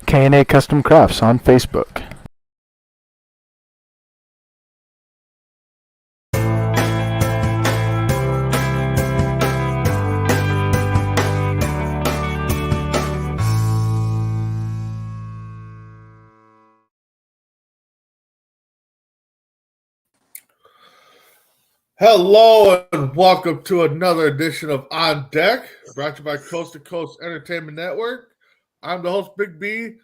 K&A Custom Crafts on Facebook. Hello and welcome to another edition of On Deck, brought to you by Coast to Coast Entertainment Network. I'm the host, Big B,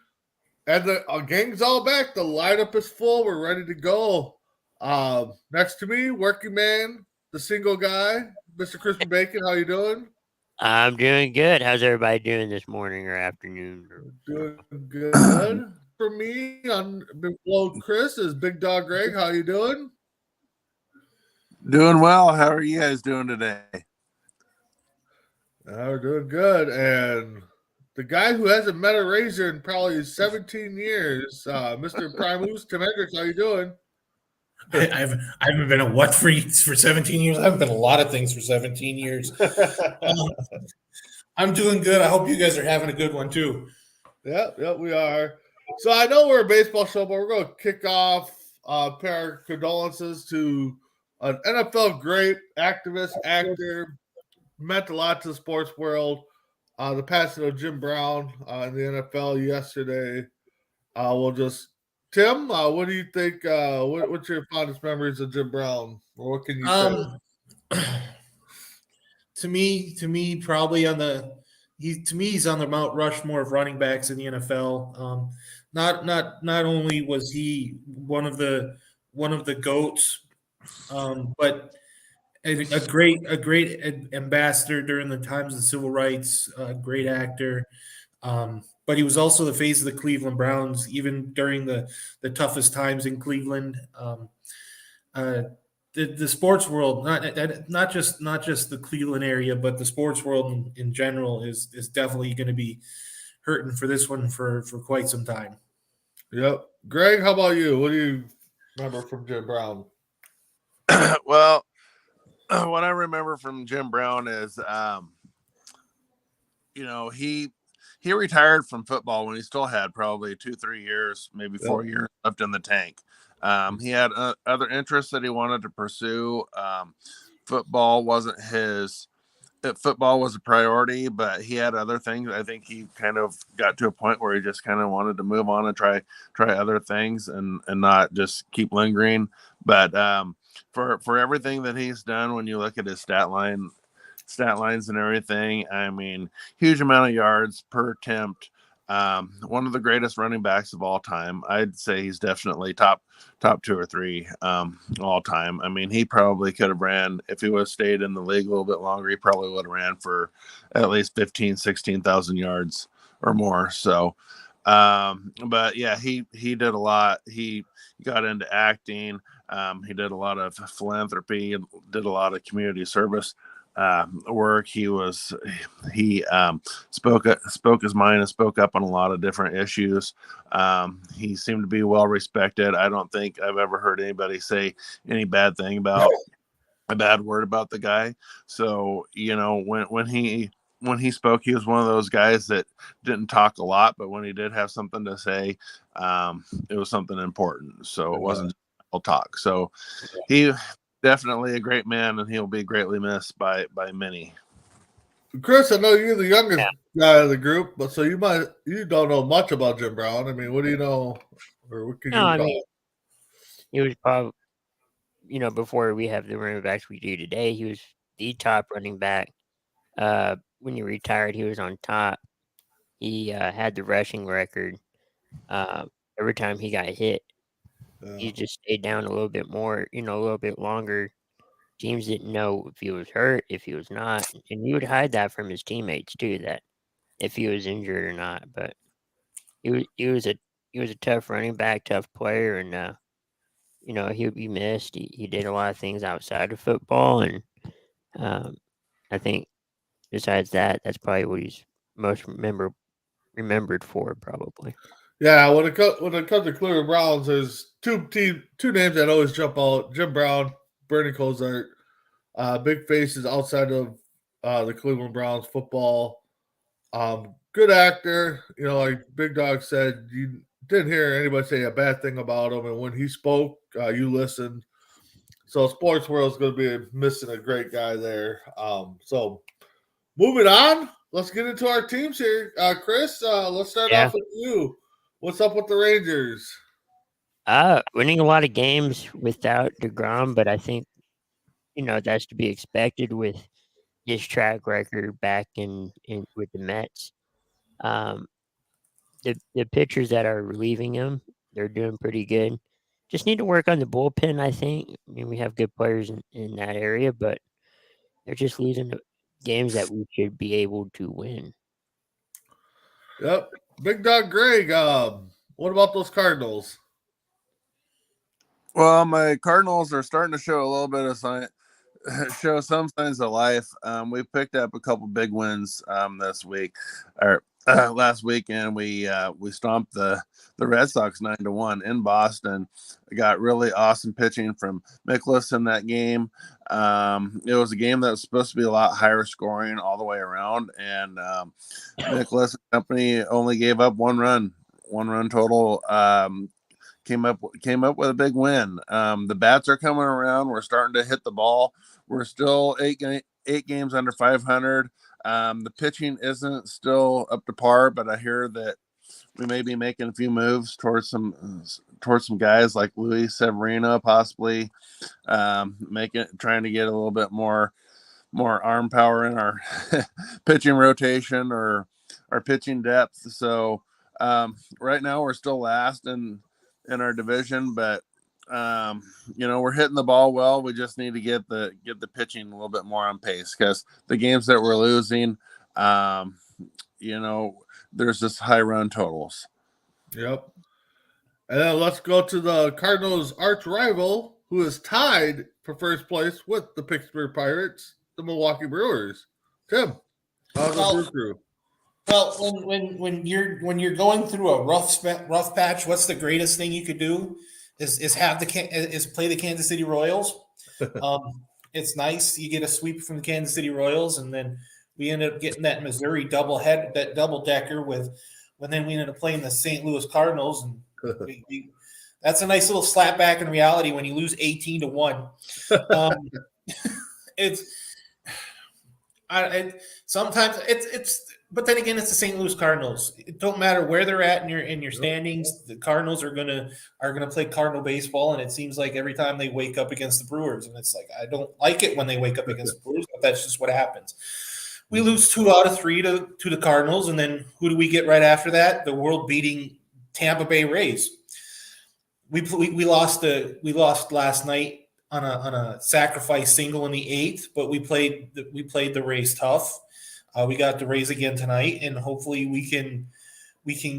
and the gang's all back. The lineup is full. We're ready to go. Next to me, working man, the single guy, Mr. Crispy Bacon. How you doing? I'm doing good. How's everybody doing this morning or afternoon? Doing good. For me, on below Chris is Big Dog Greg. How you doing? Doing well. How are you guys doing today? We're doing good. And the guy who hasn't met a razor in probably 17 years, Mr. Primus, Tim Hendricks, how you doing? I haven't been a what for 17 years. I haven't been a lot of things for 17 years. I'm doing good. I hope you guys are having a good one too. Yep, we are. So I know we're a baseball show, but we're going to kick off pay our condolences to an NFL great, activist, actor, meant a lot to the sports world. The passing of Jim Brown in the NFL yesterday. Tim, what do you think? What's your fondest memories of Jim Brown? Or what can you say? To me, probably he's on the Mount Rushmore of running backs in the NFL. Not only was he one of the GOATs, but a great ambassador during the times of the civil rights, a great actor. But he was also the face of the Cleveland Browns, even during the toughest times in Cleveland. The sports world, not just the Cleveland area, but the sports world in general is definitely going to be hurting for this one for quite some time. Yep. Greg, how about you? What do you remember from Jim Brown? Well, what I remember from Jim Brown is, he retired from football when he still had probably 2-3 years, maybe 4 years left in the tank. He had other interests that he wanted to pursue. Football wasn't his. Football was a priority, but he had other things. I think he kind of got to a point where he just kind of wanted to move on and try other things and not just keep lingering. But for everything that he's done, when you look at his stat lines and everything, I mean, huge amount of yards per attempt. One of the greatest running backs of all time. I'd say he's definitely top 2 or 3 all time. I mean, he probably could have ran, if he would have stayed in the league a little bit longer, he probably would have ran for at least 16,000 yards or more. So, but yeah, he did a lot. He got into acting. He did a lot of philanthropy and did a lot of community service work. He spoke his mind and spoke up on a lot of different issues. He seemed to be well respected. I don't think I've ever heard anybody say any bad thing about a bad word about the guy. So, when he spoke, he was one of those guys that didn't talk a lot, but when he did have something to say, it was something important. So it wasn't all talk. So he definitely a great man, and he'll be greatly missed by many. Chris, I know you're the youngest guy of the group, but so you don't know much about Jim Brown. I mean, what do you know, or what can you mean, he was probably, before we have the running backs we do today, he was the top running back. When he retired, he was on top. He had the rushing record every time he got hit. he just stayed down a little bit more, a little bit longer. Teams didn't know if he was hurt, if he was not, and he would hide that from his teammates too, that if he was injured or not. But he was a tough running back, tough player, and he would be missed. He did a lot of things outside of football, and I think besides that, that's probably what he's most remembered for, probably. Yeah, when it comes to Cleveland Browns, there's two names that always jump out: Jim Brown, Bernie Kosar, big faces outside of the Cleveland Browns football. Good actor, like Big Dog said, you didn't hear anybody say a bad thing about him, and when he spoke, you listened. So sports world is going to be missing a great guy there. So moving on, let's get into our teams here. Chris, let's start off with you. What's up with the Rangers? Winning a lot of games without DeGrom, but I think, that's to be expected with his track record back in with the Mets. The pitchers that are relieving him, they're doing pretty good. Just need to work on the bullpen, I think. I mean, we have good players in that area, but they're just losing games that we should be able to win. Yep. Big Dog Greg, what about those Cardinals? Well, my Cardinals are starting to show a little bit of show some signs of life. We picked up a couple big wins this week, or last weekend. We stomped the Red Sox 9-1 in Boston. We got really awesome pitching from Mikolas in that game. It was a game that was supposed to be a lot higher scoring all the way around, and Mikolas and company only gave up one run total. Came up with a big win. The bats are coming around. We're starting to hit the ball. We're still eight games under 500. The pitching isn't still up to par, but I hear that we may be making a few moves towards some guys like Luis Severino, possibly trying to get a little bit more arm power in our pitching rotation or our pitching depth. So right now we're still last in our division, but we're hitting the ball well. We just need to get the pitching a little bit more on pace, because the games that we're losing, there's just high run totals. Yep. And then let's go to the Cardinals' arch rival, who is tied for first place with the Pittsburgh Pirates, the Milwaukee Brewers. Tim, how's the Brew Crew? Well, when you're going through a rough patch, what's the greatest thing you could do? Is play the Kansas City Royals. It's nice. You get a sweep from the Kansas City Royals, and then we ended up getting that Missouri double decker then we ended up playing the St. Louis Cardinals, and that's a nice little slap back in reality when you lose 18-1. Sometimes but then again, it's the St. Louis Cardinals. It don't matter where they're at in your standings. The Cardinals are gonna play Cardinal baseball, and it seems like every time they wake up against the Brewers, and it's like, I don't like it when they wake up against the Brewers, but that's just what happens. We lose 2 out of 3 to the Cardinals, and then who do we get right after that? The world-beating Tampa Bay Rays. We lost last night on a sacrifice single in the 8th, but we played the Rays tough. We got the Rays again tonight, and hopefully we can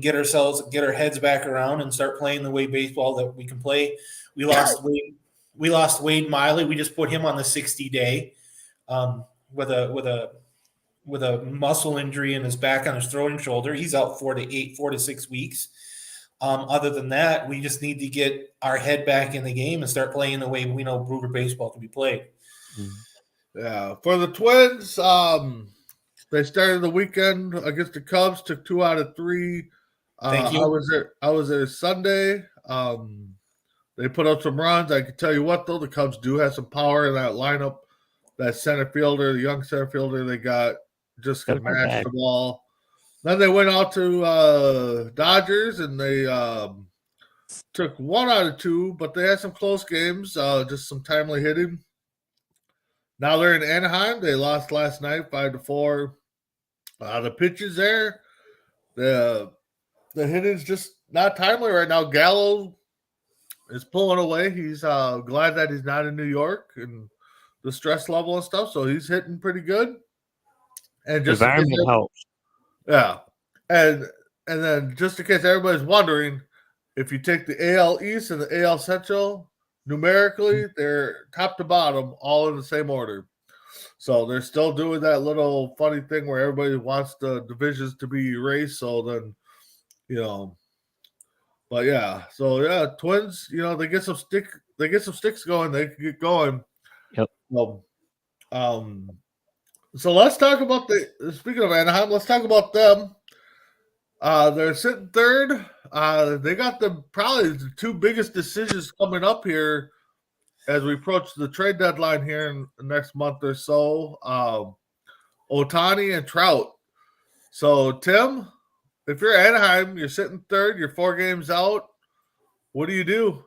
get our heads back around and start playing the way baseball that we can play. We lost Wade Miley. We just put him on the 60-day with a muscle injury in his back on his throat and shoulder. He's out 4 to 6 weeks. Other than that, we just need to get our head back in the game and start playing the way we know Brewer baseball can be played. Yeah, for the Twins, they started the weekend against the Cubs, took 2 out of 3. Thank you. I was there Sunday. They put up some runs. I can tell you what, though, the Cubs do have some power in that lineup. That center fielder, the young center fielder they got, just can mash the ball. Then they went out to Dodgers, and they took 1 out of 2, but they had some close games, just some timely hitting. Now they're in Anaheim. They lost last night 5-4. The pitches there, the hitting's just not timely right now. Gallo is pulling away. He's glad that he's not in New York and the stress level and stuff. So he's hitting pretty good. And just Environment helps. yeah, and then just in case everybody's wondering, if you take the AL East and the AL Central numerically, they're top to bottom all in the same order. So they're still doing that little funny thing where everybody wants the divisions to be erased. So then, but yeah. So yeah, Twins. They get some sticks going. They can get going. Yep. So let's talk about speaking of Anaheim, let's talk about them. They're sitting third. They got probably the two biggest decisions coming up here as we approach the trade deadline here in the next month or so. Ohtani and Trout. So Tim, if you're Anaheim, you're sitting third, you're 4 games out. What do?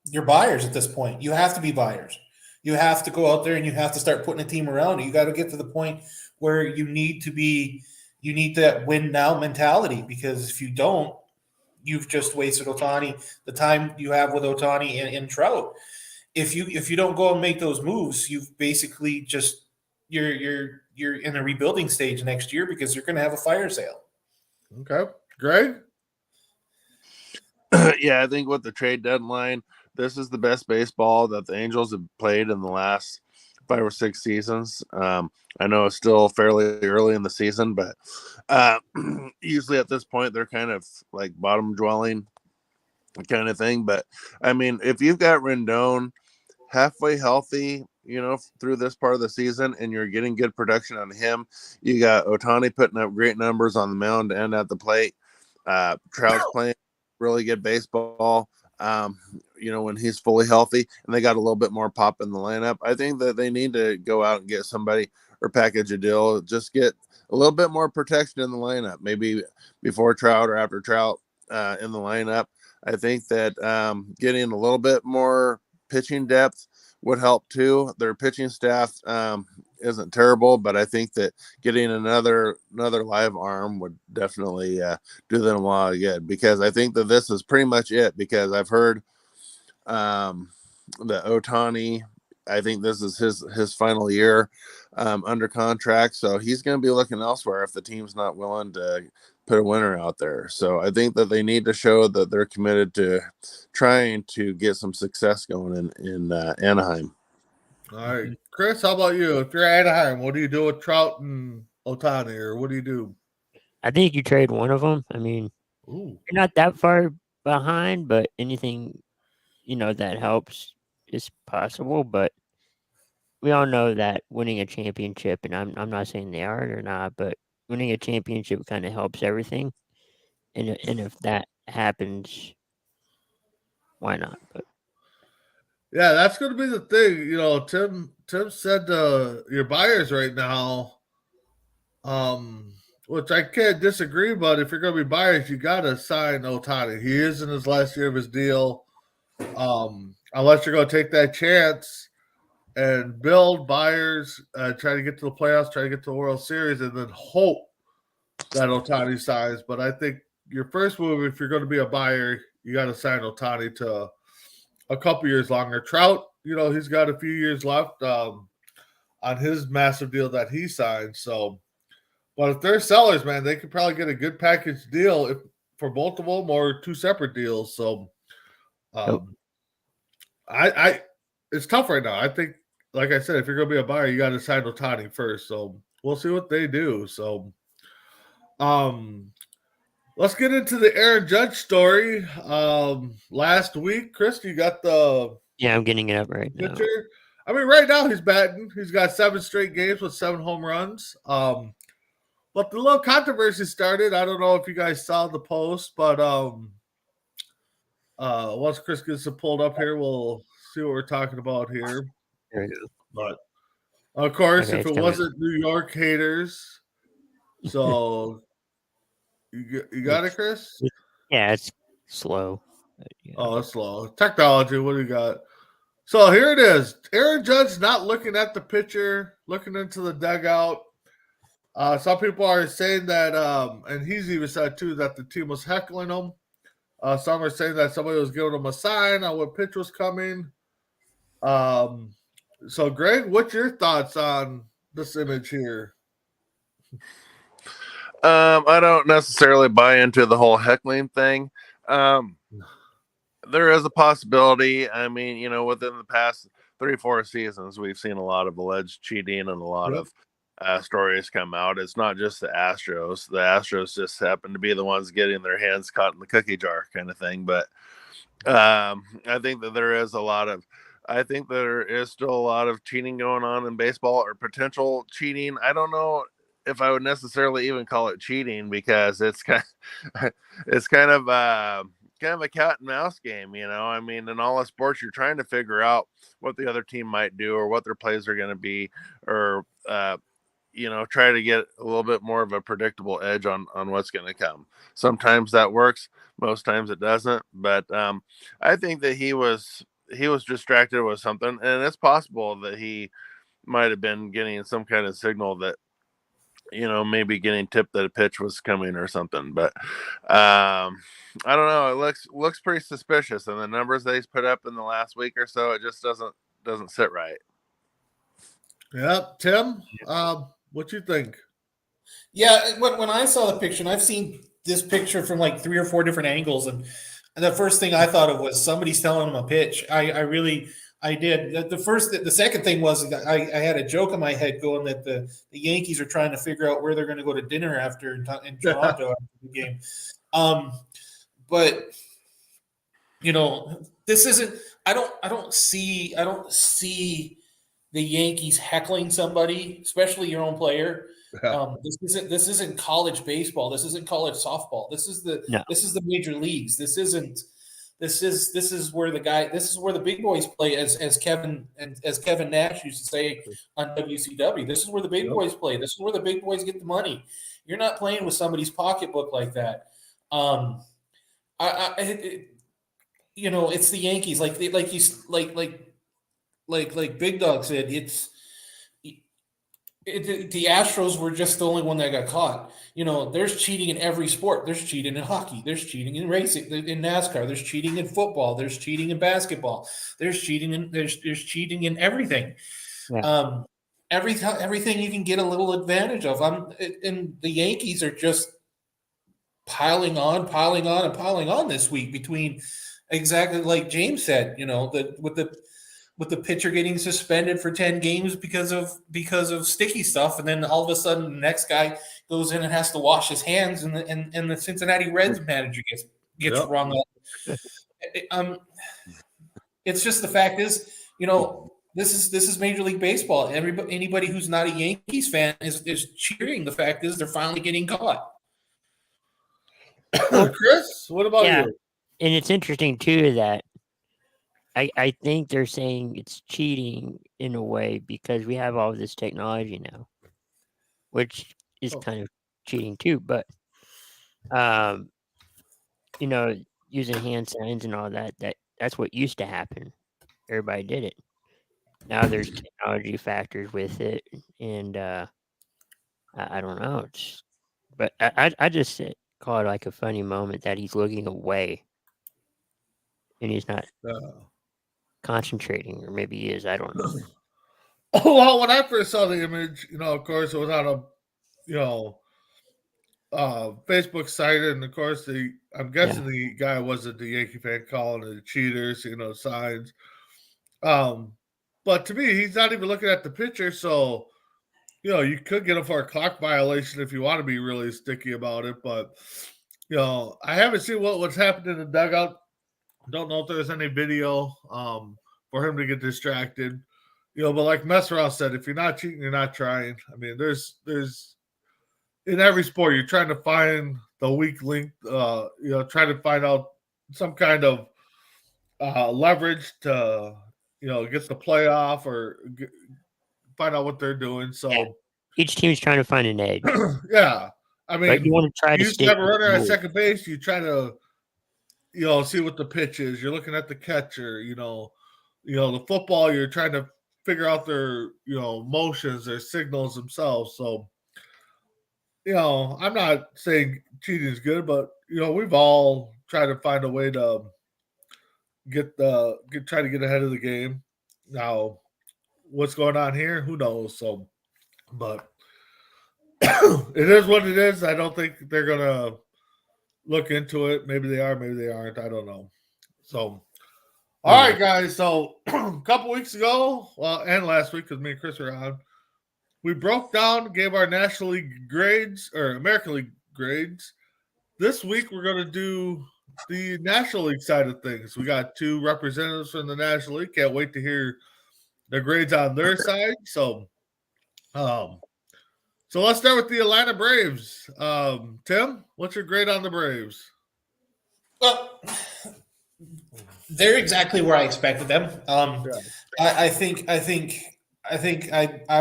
You're buyers at this point. You have to be buyers. You have to go out there and you have to start putting a team around you. You got to get to the point where you need that win now mentality, because if you don't, you've just wasted the time you have with Ohtani and Trout. If you don't go and make those moves, you've basically just you're in a rebuilding stage next year, because you're going to have a fire sale. Okay, Greg. Yeah, I think with the trade deadline, this is the best baseball that the Angels have played in the last 5 or 6 seasons. I know it's still fairly early in the season, but usually at this point they're kind of like bottom dwelling kind of thing. But I mean, if you've got Rendon halfway healthy, through this part of the season, and you're getting good production on him, you got Ohtani putting up great numbers on the mound and at the plate. Trout's playing really good baseball. When he's fully healthy, and they got a little bit more pop in the lineup, I think that they need to go out and get somebody or package a deal, just get a little bit more protection in the lineup, maybe before Trout or after Trout in the lineup. I think that getting a little bit more pitching depth would help too. Their pitching staff isn't terrible, but I think that getting another live arm would definitely do them a lot of good, because I think that this is pretty much it, because I've heard that Ohtani, I think this is his final year under contract, so he's going to be looking elsewhere if the team's not willing to put a winner out there. So I think that they need to show that they're committed to trying to get some success going in Anaheim. All right, Chris, how about you? If you're Anaheim, what do you do with Trout and Ohtani, or what do you do? I think you trade one of them. I mean, you're not that far behind, but anything, that helps is possible. But we all know that winning a championship, and I'm not saying they are or not, but winning a championship kind of helps everything. And if that happens, why not? But yeah, that's going to be the thing. Tim said your buyers right now, which I can't disagree. But if you're going to be buyers, you got to sign Ohtani. He is in his last year of his deal. Unless you're going to take that chance and build buyers, try to get to the playoffs, try to get to the World Series, and then hope that Ohtani signs. But I think your first move, if you're going to be a buyer, you got to sign Ohtani to a couple years longer. Trout, he's got a few years left on his massive deal that he signed. So, but if they're sellers, man, they could probably get a good package deal for both of them, or 2 separate deals. So, it's tough right now. I think, like I said, if you're going to be a buyer, you got to sign Ohtani first. So we'll see what they do. So, let's get into the Aaron Judge story. Last week, Chris, you got I'm getting it up right now. I mean, right now he's batting. He's got 7 straight games with 7 home runs. But the little controversy started. I don't know if you guys saw the post, but once Chris gets it pulled up here, we'll see what we're talking about here. There we go. But of course, Okay, if it wasn't New York haters, so you got it, Chris? Yeah, it's slow. But, Oh, it's slow. Technology, what do you got? So here it is. Aaron Judge not looking at the pitcher, looking into the dugout. Some people are saying that, and he's even said too, that the team was heckling him. Some are saying that somebody was giving him a sign on what pitch was coming. So, Greg, what's your thoughts on this image here? I don't necessarily buy into the whole heckling thing. There is a possibility. I mean, within the past 3-4 seasons, we've seen a lot of alleged cheating and a lot of stories come out. It's not just the Astros. The Astros just happen to be the ones getting their hands caught in the cookie jar kind of thing. But I think that there is still a lot of cheating going on in baseball, or potential cheating. I don't know if I would necessarily even call it cheating, because it's kind of a cat and mouse game, I mean, in all the sports, you're trying to figure out what the other team might do, or what their plays are going to be, or try to get a little bit more of a predictable edge on what's going to come. Sometimes that works, most times it doesn't. But I think that he was distracted with something, and it's possible that he might have been getting some kind of signal that, maybe getting tipped that a pitch was coming or something. But I don't know. It looks pretty suspicious, and the numbers that he's put up in the last week or so, it just doesn't sit right. Yeah, Tim, what you think? Yeah, when I saw the picture, and I've seen this picture from like 3 or 4 different angles, and the first thing I thought of was somebody's telling him a pitch. I did. The second thing was I had a joke in my head going that the Yankees are trying to figure out where they're going to go to dinner after in Toronto after the game. But this isn't. I don't see the Yankees heckling somebody, especially your own player. This isn't college baseball. This isn't college softball. This is the major leagues. This is where the big boys play, as Kevin Nash used to say on WCW. This is where the big boys play. This is where the big boys get the money. You're not playing with somebody's pocketbook like that. It's the Yankees, like Big Dog said. The Astros were just the only one that got caught. There's cheating in every sport. There's cheating in hockey. There's cheating in racing, in NASCAR. There's cheating in football. There's cheating in basketball. There's cheating in everything. Yeah. Everything you can get a little advantage of. And the Yankees are just piling on this week, between exactly like James said. With the pitcher getting suspended for 10 games because of sticky stuff, and then all of a sudden the next guy goes in and has to wash his hands, and the Cincinnati Reds manager gets rung up. It's just, the fact is, this is Major League Baseball. Anybody who's not a Yankees fan is cheering. The fact is, they're finally getting caught. Chris, what about you? And it's interesting too that I think they're saying it's cheating in a way because we have all this technology now, which is kind of cheating too. But, using hand signs and all that's what used to happen. Everybody did it. Now there's technology factors with it. And I don't know. But I just call it like a funny moment that he's looking away and he's not concentrating, or maybe he is. I don't know. Well, when I first saw the image, of course, it was on a Facebook site, and of course, I'm guessing the guy wasn't the Yankee fan calling it cheaters, signs. But to me, he's not even looking at the pitcher, so you could get him for a clock violation if you want to be really sticky about it. But I haven't seen what's happened in the dugout. Don't know if there's any video for him to get distracted, but like Messerow said, if you're not cheating, you're not trying. I mean, there's in every sport, you're trying to find the weak link, trying to find out some kind of leverage to, get the playoff or find out what they're doing. So each team's trying to find an edge. Yeah, I mean, but you want to try to have a runner at second base. You try to see what the pitch is. You're looking at the catcher, the football, you're trying to figure out their, motions, their signals themselves. So, I'm not saying cheating is good, but, we've all try to find a way to try to get ahead of the game. Now, what's going on here? Who knows? So, but it is what it is. I don't think they're gonna look into it. Maybe they are, maybe they aren't. I don't know. So, all right, guys. So, a couple weeks ago, well, and last week, because me and Chris were on, we broke down, gave our National League grades or American League grades. This week, we're going to do the National League side of things. We got 2 representatives from the National League. Can't wait to hear the grades on their side. So let's start with the Atlanta Braves. Tim, what's your grade on the Braves? Well, they're exactly where I expected them. I think I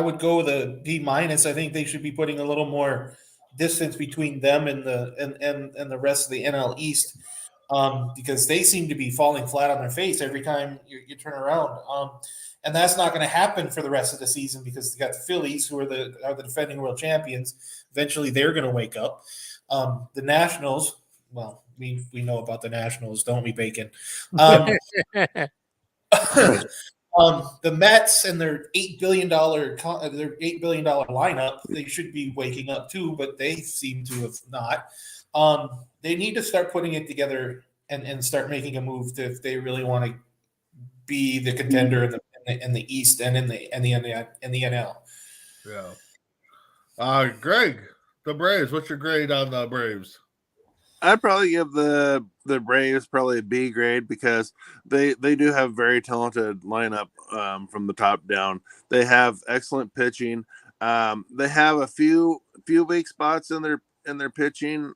would go with a B minus. I think they should be putting a little more distance between them and the rest of the NL East, because they seem to be falling flat on their face every time you turn around. And that's not going to happen for the rest of the season because they got the Phillies, who are the defending world champions. Eventually, they're going to wake up. The Nationals, well, we know about the Nationals, don't we, Bacon? The Mets and their $8 billion lineup, they should be waking up too, but they seem to have not. They need to start putting it together and start making a move if they really want to be the contender in the East and in the NL. Yeah. Greg, the Braves. What's your grade on the Braves? I'd probably give the Braves probably a B grade because they do have very talented lineup from the top down. They have excellent pitching. They have a few weak spots in their pitching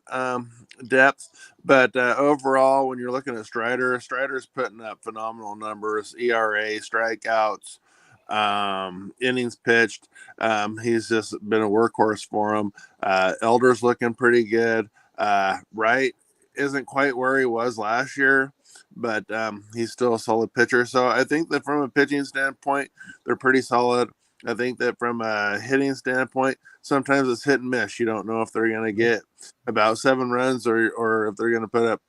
depth, but overall, when you're looking at Strider's putting up phenomenal numbers: ERA, strikeouts, innings pitched. He's just been a workhorse for them. Elder's looking pretty good. Wright isn't quite where he was last year, but he's still a solid pitcher. So I think that from a pitching standpoint, they're pretty solid. I think that from a hitting standpoint, sometimes it's hit and miss. You don't know if they're going to get about 7 runs or if they're going to put up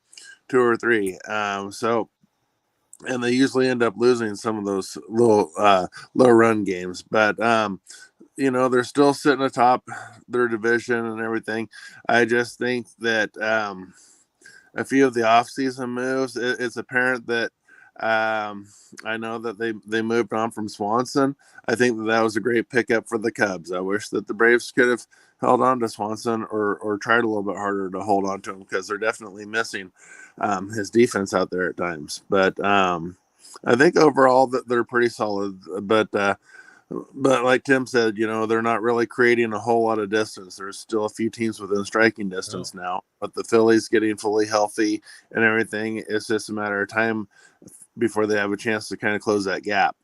2 or 3. And they usually end up losing some of those little low run games. But they're still sitting atop their division and everything. I just think that a few of the offseason moves, it's apparent that I know that they moved on from Swanson. I think that was a great pickup for the Cubs. I wish that the Braves could have held on to Swanson or tried a little bit harder to hold on to him because they're definitely missing his defense out there at times. But I think overall that they're pretty solid. But like Tim said, they're not really creating a whole lot of distance. There's still a few teams within striking distance now, but the Phillies getting fully healthy and everything, it's just a matter of time before they have a chance to kind of close that gap.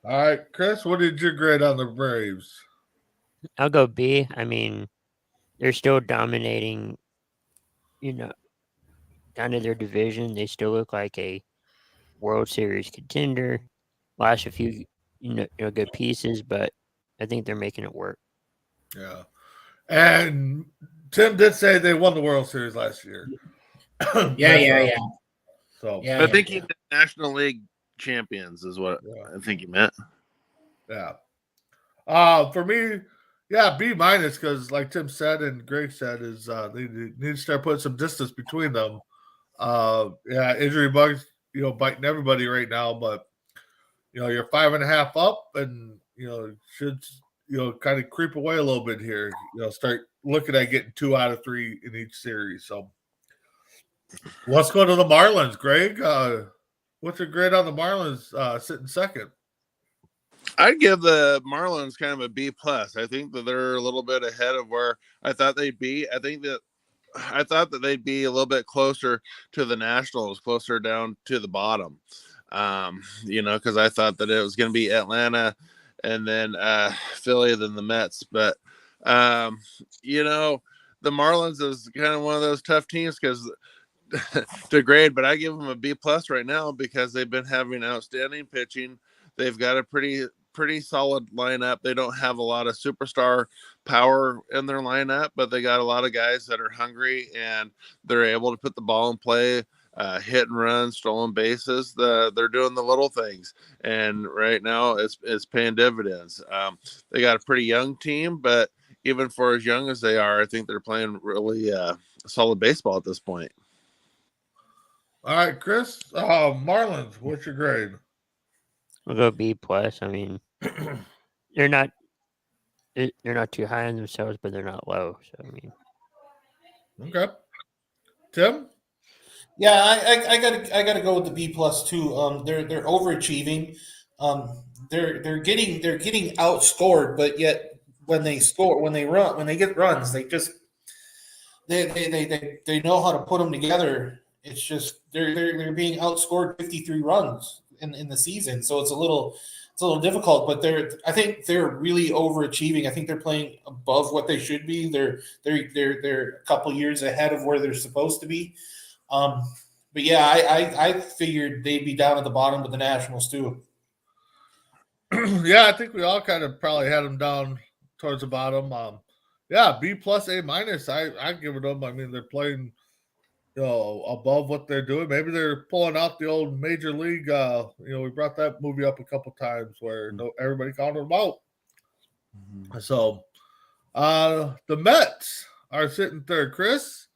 All right, Chris, what did you grade on the Braves? I'll go B. I mean, they're still dominating, kind of their division. They still look like a World Series contender. Lost a few, good pieces, but I think they're making it work. Yeah. And Tim did say they won the World Series last year. Yeah. So I think he did National League champions is what I think he meant. Yeah. For me, B minus, because like Tim said and Greg said, is they need to start putting some distance between them. Injury bugs, biting everybody right now, but you're 5.5 up, and should kind of creep away a little bit here. Start looking at getting 2 out of 3 in each series. So let's go to the Marlins, Greg. What's your grade on the Marlins sitting second? I'd give the Marlins kind of a B plus. I think that they're a little bit ahead of where I thought they'd be. I thought that they'd be a little bit closer to the Nationals, closer down to the bottom. Because I thought that it was going to be Atlanta and then Philly, then the Mets. But the Marlins is kind of one of those tough teams because to grade, but I give them a B plus right now because they've been having outstanding pitching. They've got a pretty pretty solid lineup. They don't have a lot of superstar power in their lineup, but they got a lot of guys that are hungry and they're able to put the ball in play, hit and run, stolen bases. They're doing the little things, and right now it's paying dividends. They got a pretty young team, but even for as young as they are, I think they're playing really solid baseball at this point. All right, Chris. Marlins, what's your grade? We'll go B plus. I mean, they're not too high on themselves, but they're not low. So I mean, Okay. Tim? Yeah, I gotta go with the B plus too. They're overachieving. They're getting outscored, but yet when they get runs, they know how to put them together. It's just they're being outscored 53 runs in the season, so it's a little difficult. But I think they're really overachieving. I think they're playing above what they should be. They're a couple years ahead of where they're supposed to be. But yeah, I figured they'd be down at the bottom with the Nationals too. Yeah, I think we all kind of probably had them down towards the bottom. Yeah, B plus, A minus. I give it them. I mean, they're playing, above what they're doing. Maybe they're pulling out the old major league. We brought that movie up a couple times where everybody counted them out. So, the Mets are sitting third. Chris,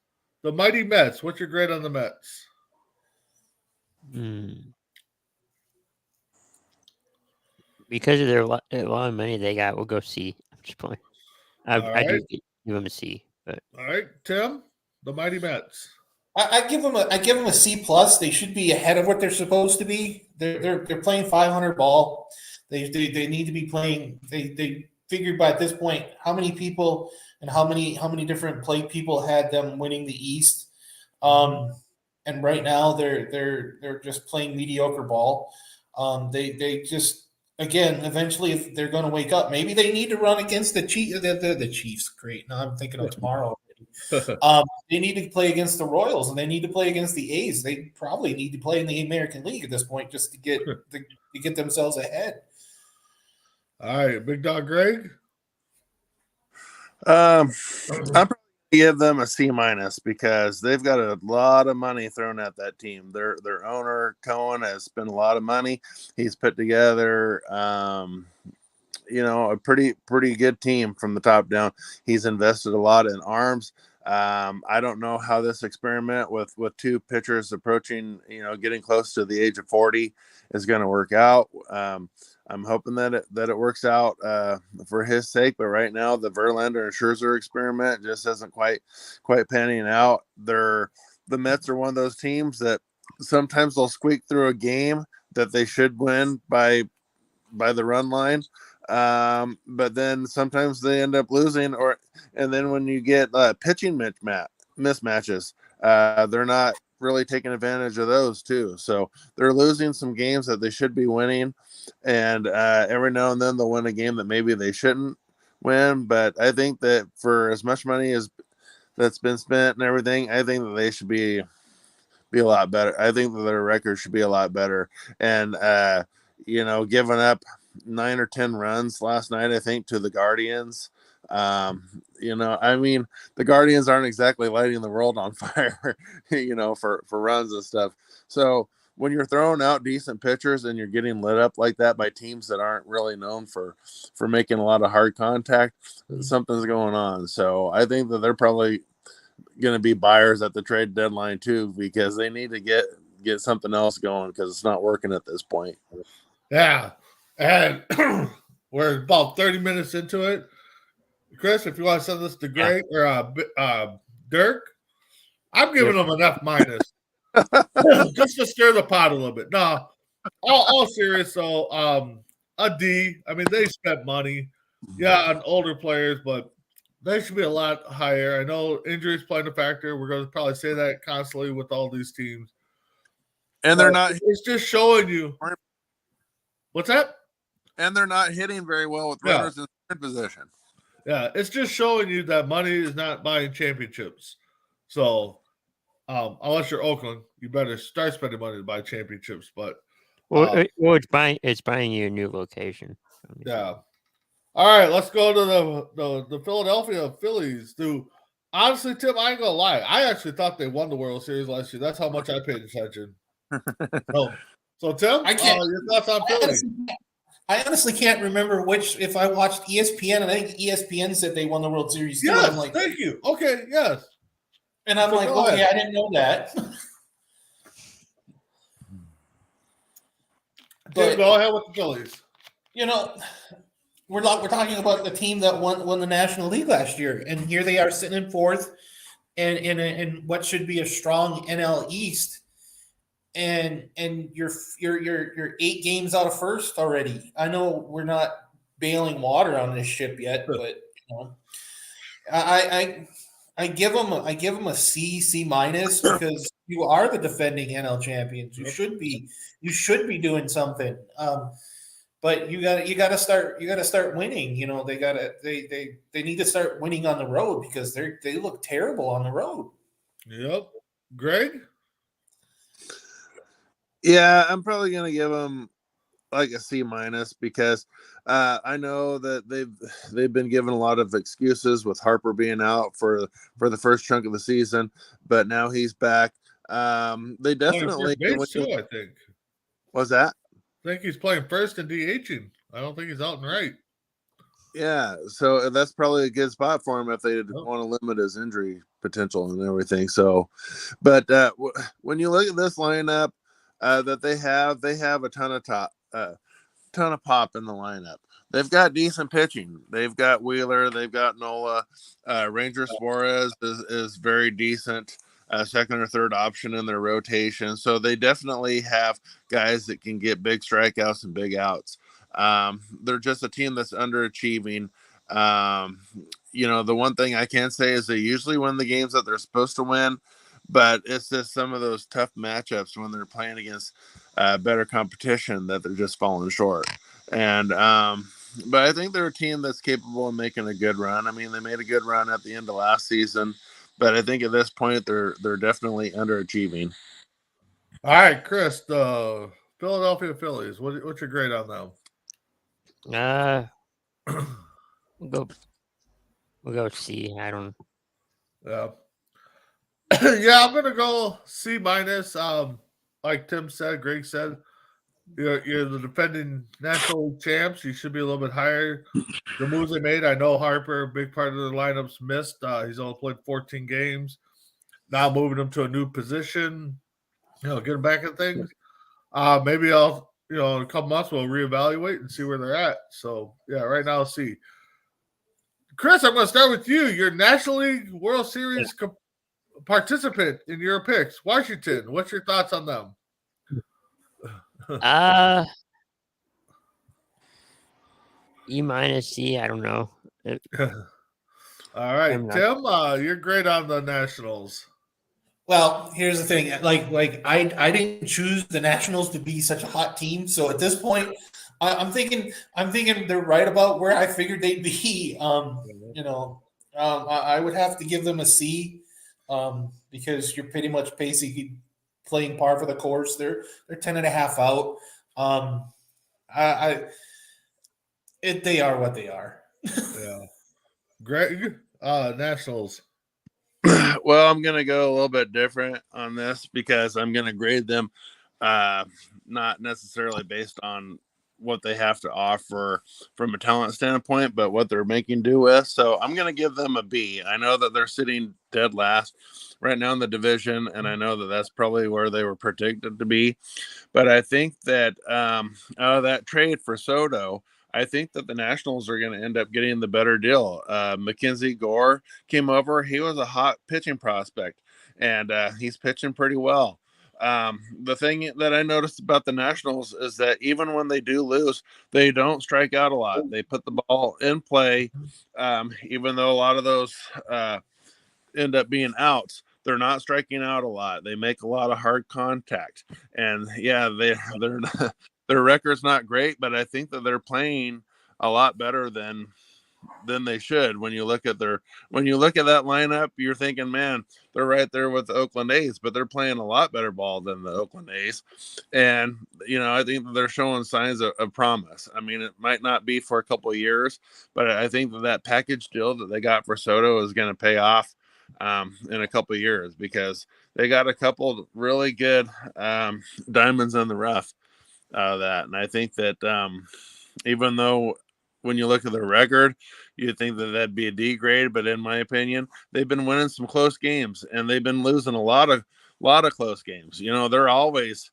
the mighty Mets. What's your grade on the Mets? Because of a lot of money they got, we'll go C. I'm just playing. I do give them a C. But All right, Tim, the mighty Mets. I give them a C plus. They should be ahead of what they're supposed to be. They're playing 500 ball. They need to be playing. They figured by this point how many people and how many different plate people had them winning the East. And right now they're just playing mediocre ball. They just eventually if they're going to wake up. Maybe they need to run against the Chiefs. Great. Now I'm thinking of tomorrow. They need to play against the Royals and they need to play against the A's. They probably need to play in the American League at this point just to get themselves ahead. All right, Big Dog Greg. I'm probably give them a C minus because they've got a lot of money thrown at that team. Their owner Cohen has spent a lot of money. He's put together a pretty good team from the top down. He's invested a lot in arms. I don't know how this experiment with two pitchers approaching, getting close to the age of 40 is going to work out. I'm hoping that it works out for his sake. But right now, the Verlander and Scherzer experiment just isn't quite panning out. The Mets are one of those teams that sometimes they'll squeak through a game that they should win by the run line. But then sometimes they end up losing, and then when you get pitching mismatches, they're not really taking advantage of those too. So they're losing some games that they should be winning, and every now and then they'll win a game that maybe they shouldn't win. But I think that for as much money as that's been spent and everything, I think that they should be a lot better. I think that their record should be a lot better. And giving up 9 or 10 runs last night, I think, to the Guardians. I mean, the Guardians aren't exactly lighting the world on fire, for runs and stuff. So when you're throwing out decent pitchers and you're getting lit up like that by teams that aren't really known for making a lot of hard contact, something's going on. So I think that they're probably going to be buyers at the trade deadline too, because they need to get something else going because it's not working at this point. Yeah. And we're about 30 minutes into it. Chris, if you want to send this to Greg or Dirk, I'm giving them an F minus just to stir the pot a little bit. No, all serious though. A D. I mean, they spent money, on older players, but they should be a lot higher. I know injuries playing a factor. We're going to probably say that constantly with all these teams, and they're not. It's just showing you. What's that? And they're not hitting very well with runners in third position. Yeah, it's just showing you that money is not buying championships. So, unless you're Oakland, you better start spending money to buy championships. But it's buying you a new location. Yeah. All right, let's go to the Philadelphia Phillies. Honestly, Tim, I ain't gonna lie. I actually thought they won the World Series last year. That's how much I paid attention. So Tim, I can't- your thoughts on Philly? I honestly can't remember if I watched ESPN, and I think ESPN said they won the World Series too. Yes, I'm like, thank you. Okay, yes. and I'm So like, go okay, ahead. I didn't know that. Tim, go ahead with the Phillies. You know, we're talking about the team that won the National League last year, and here they are sitting in fourth, and in what should be a strong NL East, and you're 8 games out of first already. I know we're not bailing water on this ship yet, but I give them a C minus because you are the defending NL champions. You should be doing something. But you got to start winning. They need to start winning on the road because they look terrible on the road. Yep. Greg? Yeah, I'm probably gonna give them like a C minus because I know that they've been given a lot of excuses with Harper being out for the first chunk of the season, but now he's back. They definitely Base too, I think. What's that? I think he's playing first and DHing. I don't think he's out and right. Yeah, so that's probably a good spot for him if they want to limit his injury potential and everything. So, but when you look at this lineup that they have a ton of pop in the lineup. They've got decent pitching. They've got Wheeler. They've got Nola. Ranger Suarez is very decent. Second or third option in their rotation. So they definitely have guys that can get big strikeouts and big outs. They're just a team that's underachieving. The one thing I can say is they usually win the games that they're supposed to win, but it's just some of those tough matchups when they're playing against better competition that they're just falling short. And but I think they're a team that's capable of making a good run. I mean, they made a good run at the end of last season, but I think at this point they're definitely underachieving. All right, Chris, the Philadelphia Phillies. What's your grade on them? We'll go C. I don't. Yeah. Yeah, I'm gonna go C minus. Like Tim said, Greg said, you're the defending national league champs. You should be a little bit higher. The moves they made, I know Harper, a big part of the lineups missed. He's only played 14 games. Now moving him to a new position, get him back at things. Maybe I'll, in a couple months we'll reevaluate and see where they're at. So yeah, right now C. Chris, I'm going to start with you. Your National League World Series participant in your picks, Washington. What's your thoughts on them? E minus C. I don't know. All right, Tim, you're great on the Nationals. Well, here's the thing. Like I didn't choose the Nationals to be such a hot team. So at this point, I'm thinking they're right about where I figured they'd be. I would have to give them a C, because you're pretty much basically playing par for the course. They're 10.5 out. They are what they are. Yeah. Greg, Nationals. Well, I'm going to go a little bit different on this because I'm going to grade them not necessarily based on what they have to offer from a talent standpoint, but what they're making do with. So I'm going to give them a B. I know that they're sitting dead last right now in the division, and I know that that's probably where they were predicted to be. But I think that out of that trade for Soto, I think that the Nationals are going to end up getting the better deal. Mackenzie Gore came over. He was a hot pitching prospect, and he's pitching pretty well. The thing that I noticed about the Nationals is that even when they do lose, they don't strike out a lot. They put the ball in play, even though a lot of those end up being outs. They're not striking out a lot. They make a lot of hard contact, and yeah, they're their record's not great, but I think that they're playing a lot better than than they should. When you look at that lineup, you're thinking, man, they're right there with the Oakland A's, but they're playing a lot better ball than the Oakland A's. And, I think that they're showing signs of promise. I mean, it might not be for a couple of years, but I think that package deal that they got for Soto is going to pay off in a couple of years, because they got a couple really good diamonds in the rough out of that. And I think that even though when you look at their record, you think that that'd be a D grade, but in my opinion, they've been winning some close games, and they've been losing a lot of close games. They're always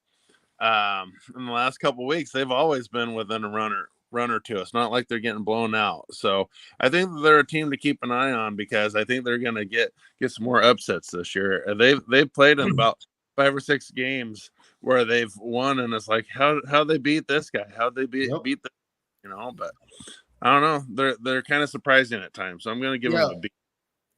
in the last couple of weeks, they've always been within a run or two. It's not like they're getting blown out. So I think that they're a team to keep an eye on, because I think they're going to get some more upsets this year. They've played in about 5 or 6 games where they've won, and it's like, how they beat this guy, how they beat the, but I don't know. They're kind of surprising at times. So I'm going to give them a B.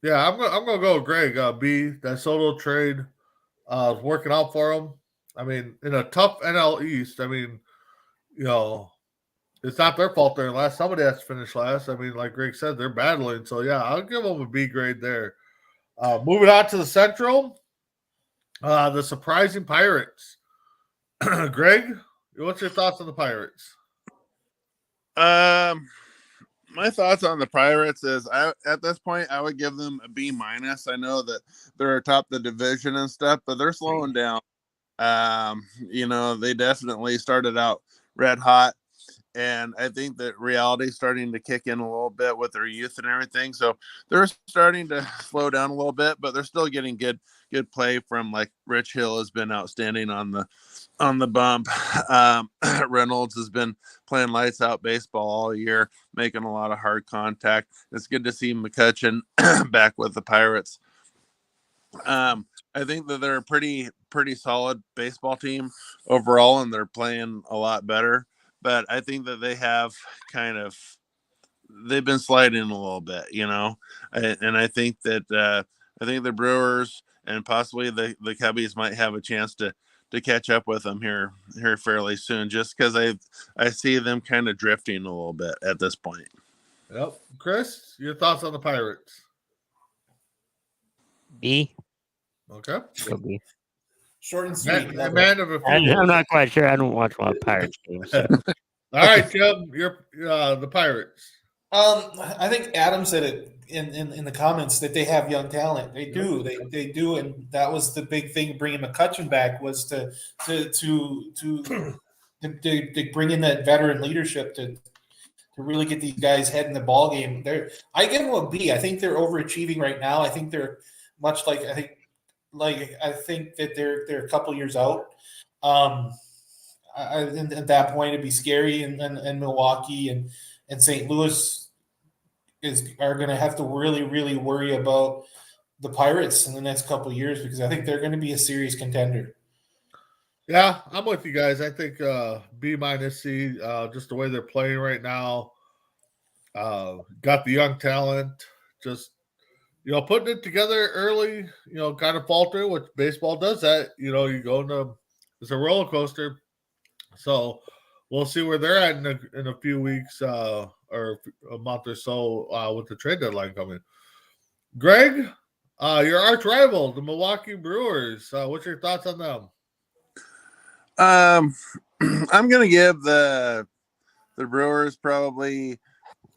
Yeah, I'm gonna go with Greg. B. That Soto trade is working out for him. I mean, in a tough NL East, I mean, it's not their fault they're last. Somebody has to finish last. I mean, like Greg said, they're battling. So, yeah, I'll give them a B grade there. Moving on to the Central, the surprising Pirates. Greg, what's your thoughts on the Pirates? My thoughts on the Pirates is, at this point, I would give them a B-. I know that they're atop the division and stuff, but they're slowing down. They definitely started out red hot, and I think that reality is starting to kick in a little bit with their youth and everything. So they're starting to slow down a little bit, but they're still getting good play from, like, Rich Hill has been outstanding on the bump. Reynolds has been playing lights out baseball all year, making a lot of hard contact. It's good to see McCutchen back with the Pirates. I think that they're a pretty solid baseball team overall, and they're playing a lot better. But I think that they have they've been sliding a little bit, and I think that I think the Brewers and possibly the Cubbies might have a chance to catch up with them here fairly soon, just because I see them kind of drifting a little bit at this point. Yep. Chris, your thoughts on the Pirates? B. Okay. Go B. Short and sweet. Man of a few I'm words. not quite sure. I don't watch a lot of Pirates games. So. All right, Jim, you're the Pirates. I think Adam said it in the comments that they have young talent. They do. They do, and that was the big thing bringing McCutchen back, was to bring in that veteran leadership to really get these guys head in the ball game. I give them a B. I think they're overachieving right now. I think they're much like I think that they're a couple years out. At that point, it'd be scary, and Milwaukee and St. Louis are going to have to really, really worry about the Pirates in the next couple of years, because I think they're going to be a serious contender. Yeah, I'm with you guys. I think B- C, just the way they're playing right now. Got the young talent, just putting it together early, kind of faltering, which baseball does that. You go into, it's a roller coaster. So we'll see where they're at in a few weeks or a month or so with the trade deadline coming. Greg, your arch rival, the Milwaukee Brewers. What's your thoughts on them? I'm going to give the Brewers probably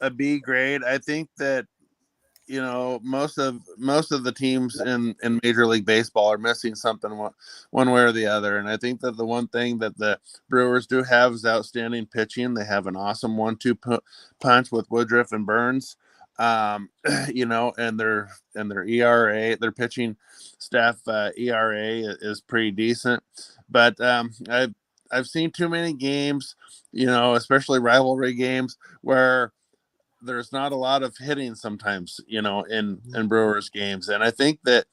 a B grade. I think that most of the teams in Major League Baseball are missing something one way or the other, and I think that the one thing that the Brewers do have is outstanding pitching. They have an awesome 1-2 punch with Woodruff and Burns, and their ERA, their pitching staff ERA is pretty decent, but I've seen too many games, especially rivalry games, where there's not a lot of hitting sometimes, in Brewers games. And I think that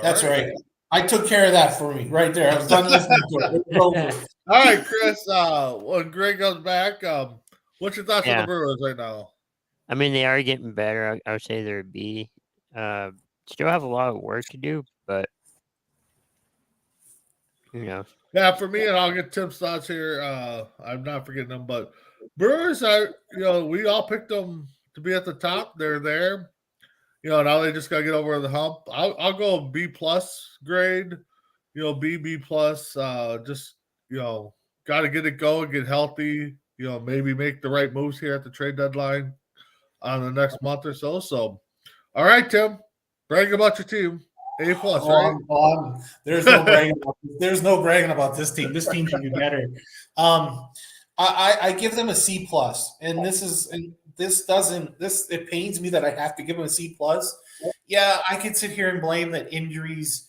that's right. I took care of that for me right there. I was done listening to it. All right, Chris, when Greg comes back, what's your thoughts on the Brewers right now? I mean, they are getting better. I would say they're a B. Still have a lot of work to do, but Yeah, for me, and I'll get Tim's thoughts here. I'm not forgetting them, but Brewers are, we all picked them to be at the top. They're there. Now they just got to get over the hump. I'll go B plus grade. B plus. Just got to get it going, get healthy. Maybe make the right moves here at the trade deadline on the next month or so. So, all right, Tim, brag about your team. A plus, right? There's no bragging. There's no bragging about this team. This team should be better. I give them a C plus, and it pains me that I have to give them a C plus. Yeah, I could sit here and blame that injuries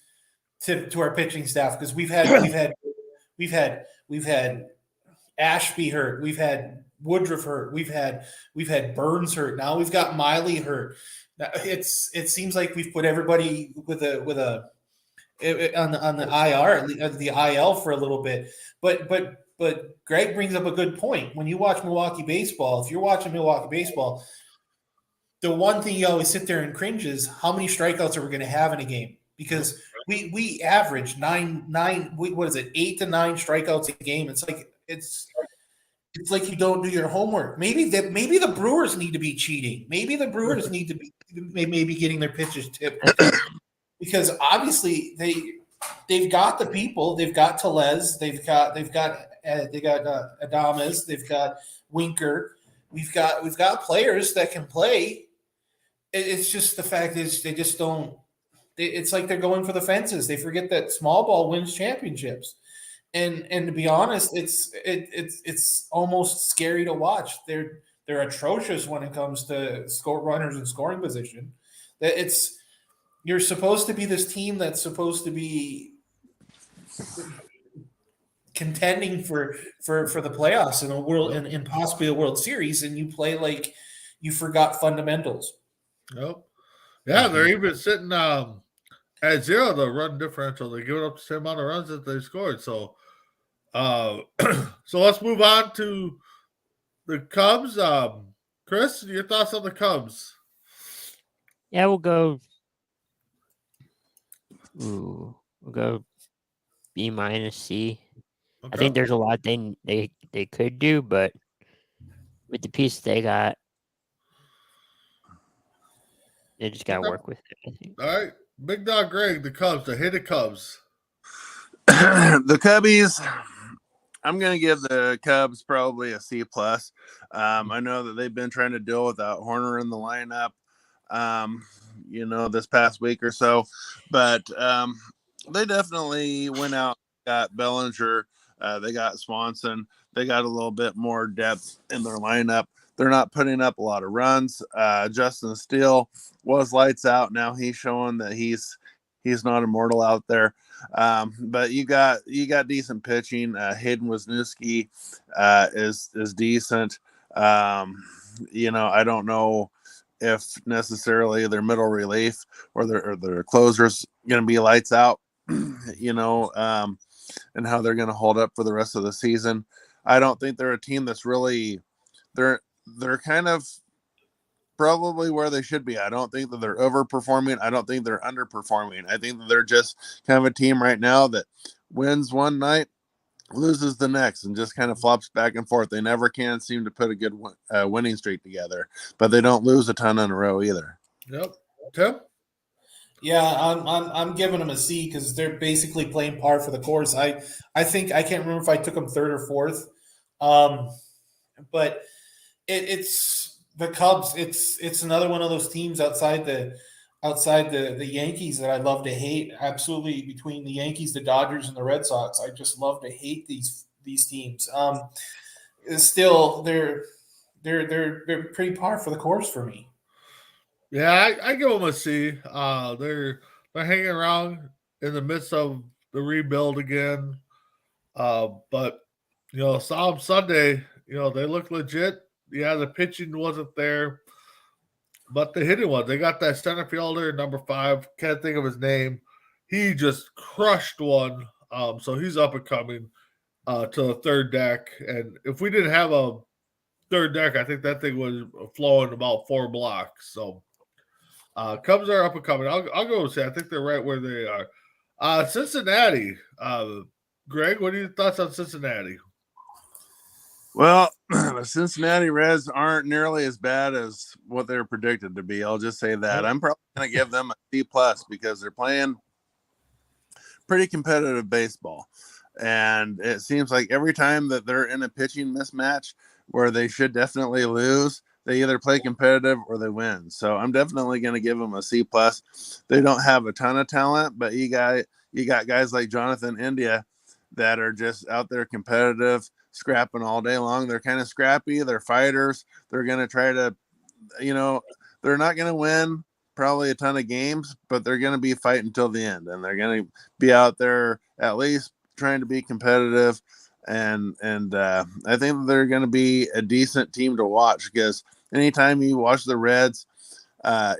to our pitching staff because we've had Ashby hurt, we've had Woodruff hurt, we've had Burns hurt. Now we've got Miley hurt. It seems like we've put everybody on the IR, the IL for a little bit. But Greg brings up a good point. When you watch Milwaukee baseball, if you're watching Milwaukee baseball, the one thing you always sit there and cringe is how many strikeouts are we going to have in a game? Because we average 8 to 9 strikeouts a game. It's like you don't do your homework. Maybe the Brewers need to be cheating. Maybe the Brewers need to be maybe getting their pitches tipped because obviously they've got the people. They've got Tellez. They've got Adames. They've got Winker. We've got players that can play. It's just the fact is they just don't. It's like they're going for the fences. They forget that small ball wins championships. And to be honest, it's almost scary to watch. They're atrocious when it comes to score runners in scoring position. You're supposed to be this team that's supposed to be contending for the playoffs in a world and possibly a World Series, and you play like you forgot fundamentals. Nope. Yeah, they're even sitting at 0 the run differential. They're giving up the same amount of runs that they scored. So so let's move on to the Cubs. Chris, your thoughts on the Cubs? Yeah, we'll go B minus C. Okay. I think there's a lot they could do, but with the piece they got, they just got to work with it, I think. All right. Big Dog Greg, the Cubs, the hated Cubs. The Cubbies, I'm going to give the Cubs probably a C plus. I know that they've been trying to deal without Horner in the lineup, this past week or so, but they definitely went out, got Bellinger, they got Swanson, they got a little bit more depth in their lineup. They're not putting up a lot of runs. Justin Steele was lights out. Now he's showing that he's not immortal out there. But you got decent pitching. Hayden Wisniewski is decent. I don't know if necessarily their middle relief or their closers going to be lights out. And how they're going to hold up for the rest of the season. I don't think they're a team that's really they're kind of probably where they should be. I don't think that they're overperforming. I don't think they're underperforming. I think that they're just kind of a team right now that wins one night, loses the next, and just kind of flops back and forth. They never can seem to put a good winning streak together, but they don't lose a ton in a row either. Yep. Tim? Yeah, I'm giving them a C because they're basically playing par for the course. I think I can't remember if I took them third or fourth, but it's the Cubs. It's another one of those teams outside the Yankees that I love to hate. Absolutely, between the Yankees, the Dodgers, and the Red Sox, I just love to hate these teams. Still, they're pretty par for the course for me. Yeah, I give them a C. They're hanging around in the midst of the rebuild again. But saw them Sunday. They look legit. Yeah, the pitching wasn't there, but the hitting was. They got that center fielder, number 5. Can't think of his name. He just crushed one. So he's up and coming to the third deck. And if we didn't have a third deck, I think that thing was flowing about 4 blocks. So Cubs are up and coming. I'll go and say I think they're right where they are. Cincinnati, Greg, what are your thoughts on Cincinnati? Well, the Cincinnati Reds aren't nearly as bad as what they're predicted to be. I'll just say that. Nope. I'm probably going to give them a C+ because they're playing pretty competitive baseball. And it seems like every time that they're in a pitching mismatch where they should definitely lose, they either play competitive or they win. So I'm definitely going to give them a C+. They don't have a ton of talent, but you got guys like Jonathan India that are just out there competitive, scrapping all day long. They're kind of scrappy. They're fighters. They're going to try to, they're not going to win probably a ton of games, but they're going to be fighting until the end, and they're going to be out there at least trying to be competitive. And I think they're going to be a decent team to watch, because anytime you watch the Reds,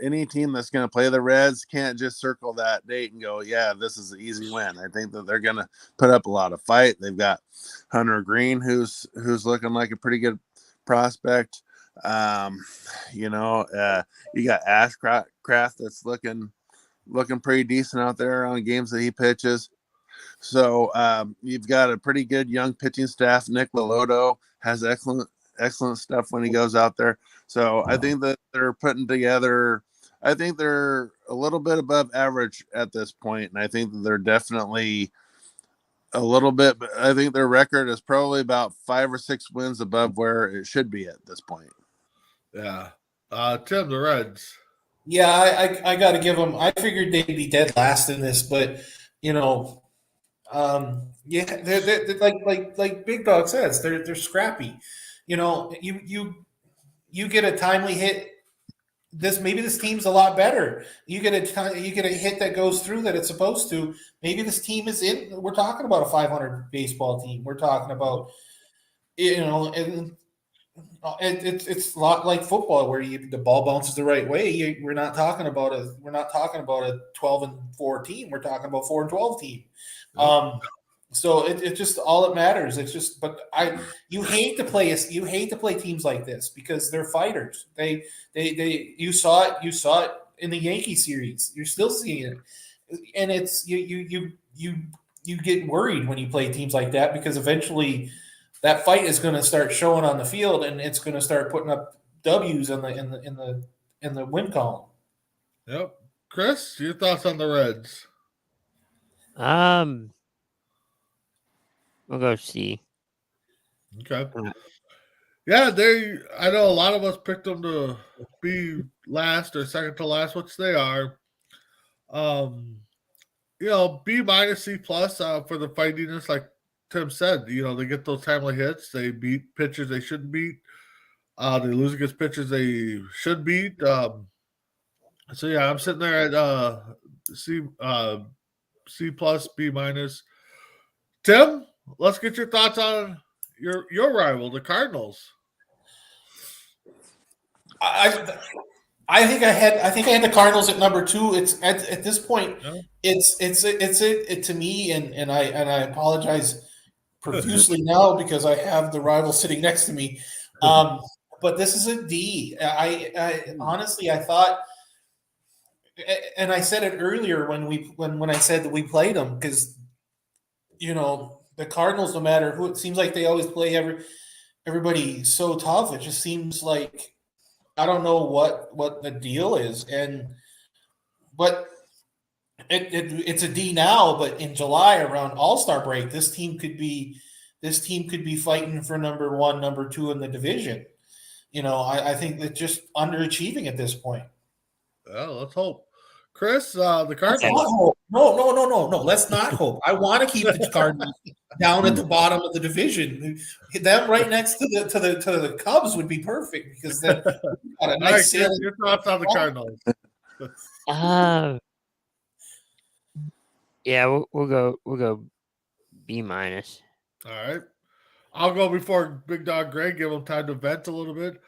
any team that's going to play the Reds can't just circle that date and go, yeah, this is an easy win. I think that they're going to put up a lot of fight. They've got Hunter Green, who's looking like a pretty good prospect. You got Ashcraft that's looking pretty decent out there on games that he pitches. So you've got a pretty good young pitching staff. Nick Loloto has excellent stuff when he goes out there. So I think that they're putting together, I think they're a little bit above average at this point, and I think that they're definitely a little bit, but I think their record is probably about 5 or 6 wins above where it should be at this point. Yeah. Tim, the Reds. Yeah, I got to give them. I figured they'd be dead last in this, but they're like Big Dog says, they're scrappy. You get a timely hit. This team's a lot better. You get a hit that goes through that it's supposed to. Maybe this team is in. We're talking about a 500 baseball team. We're talking about, and it's a lot like football where the ball bounces the right way. We're not talking about a 12-4 team. We're talking about 4-12 team. So it's just all that matters. It's just, but you hate to play teams like this because they're fighters. You saw it in the Yankee series. You're still seeing it, and it's you get worried when you play teams like that because eventually that fight is going to start showing on the field, and it's going to start putting up W's in the win column. Yep. Chris, your thoughts on the Reds? We'll go C. Okay. Yeah, I know a lot of us picked them to be last or second to last, which they are. B minus C plus for the fightiness, like Tim said. They get those timely hits. They beat pitchers they shouldn't beat. They lose against pitchers they should beat. So yeah, I'm sitting there at C plus, B minus. Tim, let's get your thoughts on your rival, the Cardinals. I think I had the Cardinals at number 2. It's at this point, it's to me, and I apologize profusely now because I have the rival sitting next to me. But this is a D. I honestly, I thought, and I said it earlier when I said that we played them, because the Cardinals, no matter who, it seems like they always play everybody so tough. It just seems like I don't know what the deal is, but it's a D now. But in July, around All-Star break, this team could be fighting for number 1, number 2 in the division. I think they're just underachieving at this point. Well, let's hope. Chris, the Cardinals. No. Let's not hope. I want to keep the Cardinals down at the bottom of the division. Them right next to the Cubs would be perfect because then got a nice your thoughts on the Cardinals. Yeah, we'll go B minus. All right. I'll go before Big Dog Greg. Give him time to vent a little bit.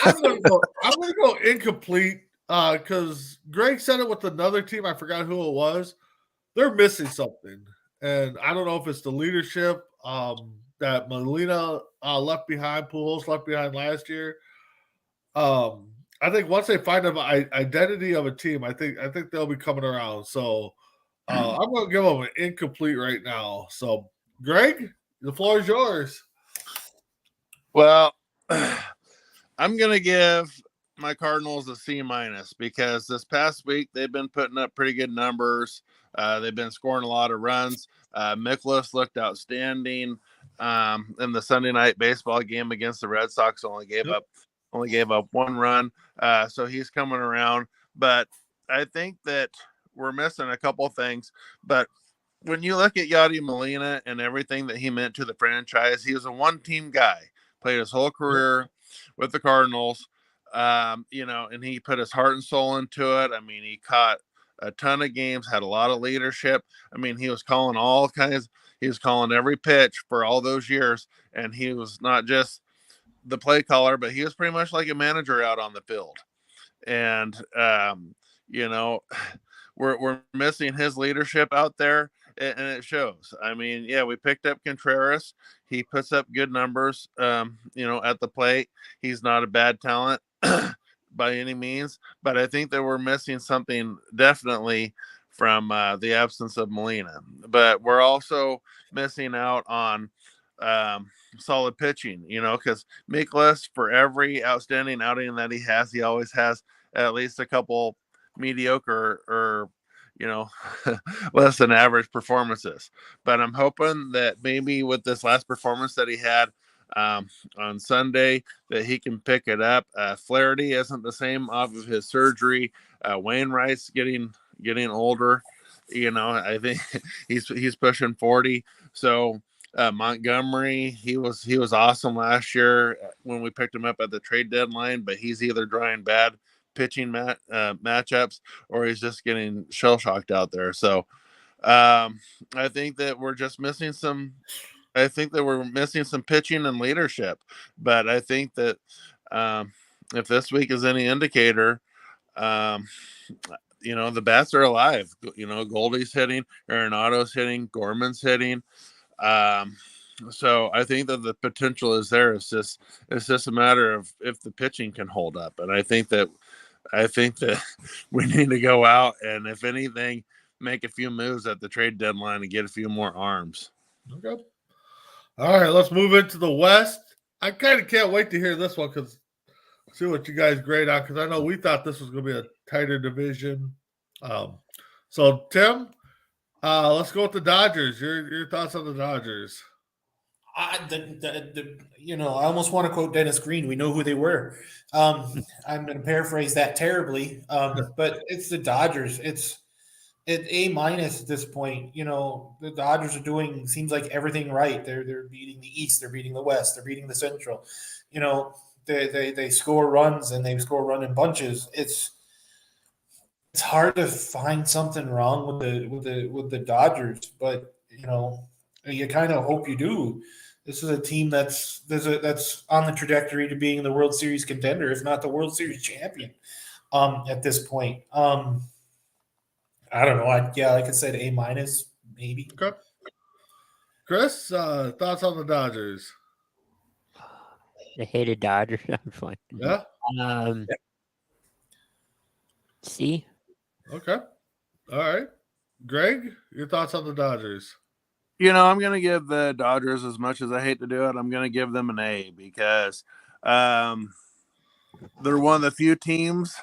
I'm gonna go incomplete because Greg said it with another team. I forgot who it was. They're missing something, and I don't know if it's the leadership that Molina left behind, Pujols left behind last year. I think once they find an identity of a team, I think they'll be coming around. So I'm going to give them an incomplete right now. So Greg, the floor is yours. Well, I'm going to give my Cardinals a C- because this past week they've been putting up pretty good numbers. They've been scoring a lot of runs. Mikolas looked outstanding in the Sunday night baseball game against the Red Sox. Only gave up one run, so he's coming around. But I think that we're missing a couple things. But when you look at Yadi Molina and everything that he meant to the franchise, he was a one-team guy. Played his whole career with the Cardinals, and he put his heart and soul into it. I mean, he caught a ton of games, had a lot of leadership. I mean, he was calling all kinds. He was calling every pitch for all those years, and he was not just the play caller, but he was pretty much like a manager out on the field. And you know, we're missing his leadership out there, and it shows. I mean, yeah, we picked up Contreras. He puts up good numbers, at the plate. He's not a bad talent by any means, but I think that we're missing something definitely from the absence of Molina. But we're also missing out on solid pitching, because Mikolas, for every outstanding outing that he always has at least a couple mediocre or less than average performances. But I'm hoping that maybe with this last performance that he had on Sunday, that he can pick it up. Flaherty isn't the same off of his surgery. Wainwright's getting older. I think he's pushing 40. So Montgomery, he was awesome last year when we picked him up at the trade deadline, but he's either drawing bad pitching matchups or he's just getting shell shocked out there. So I think that we're just missing some. I think that we're missing some pitching and leadership. But I think that if this week is any indicator, the bats are alive. Goldie's hitting, Arenado's hitting, Gorman's hitting. So I think that the potential is there. It's just a matter of if the pitching can hold up. And I think that we need to go out and, if anything, make a few moves at the trade deadline and get a few more arms. Okay. All right, let's move into the West. I kind of can't wait to hear this one because see what you guys grade on, because I know we thought this was going to be a tighter division. So Tim, let's go with the Dodgers. Your thoughts on the Dodgers? I almost want to quote Dennis Green. We know who they were. I'm going to paraphrase that terribly, but it's the Dodgers. It's A- at this point. The Dodgers are doing seems like everything right. They're beating the East. They're beating the West. They're beating the Central. They score runs and they score run in bunches. It's hard to find something wrong with the Dodgers, but you kind of hope you do. This is a team that's on the trajectory to being the World Series contender, if not the World Series champion. At this point, I don't know. Like I said, A-, maybe. Okay. Chris, thoughts on the Dodgers? The hated Dodgers. I'm fine. Yeah. C. Okay. All right. Greg, your thoughts on the Dodgers? I'm going to give the Dodgers, as much as I hate to do it, I'm going to give them an A because they're one of the few teams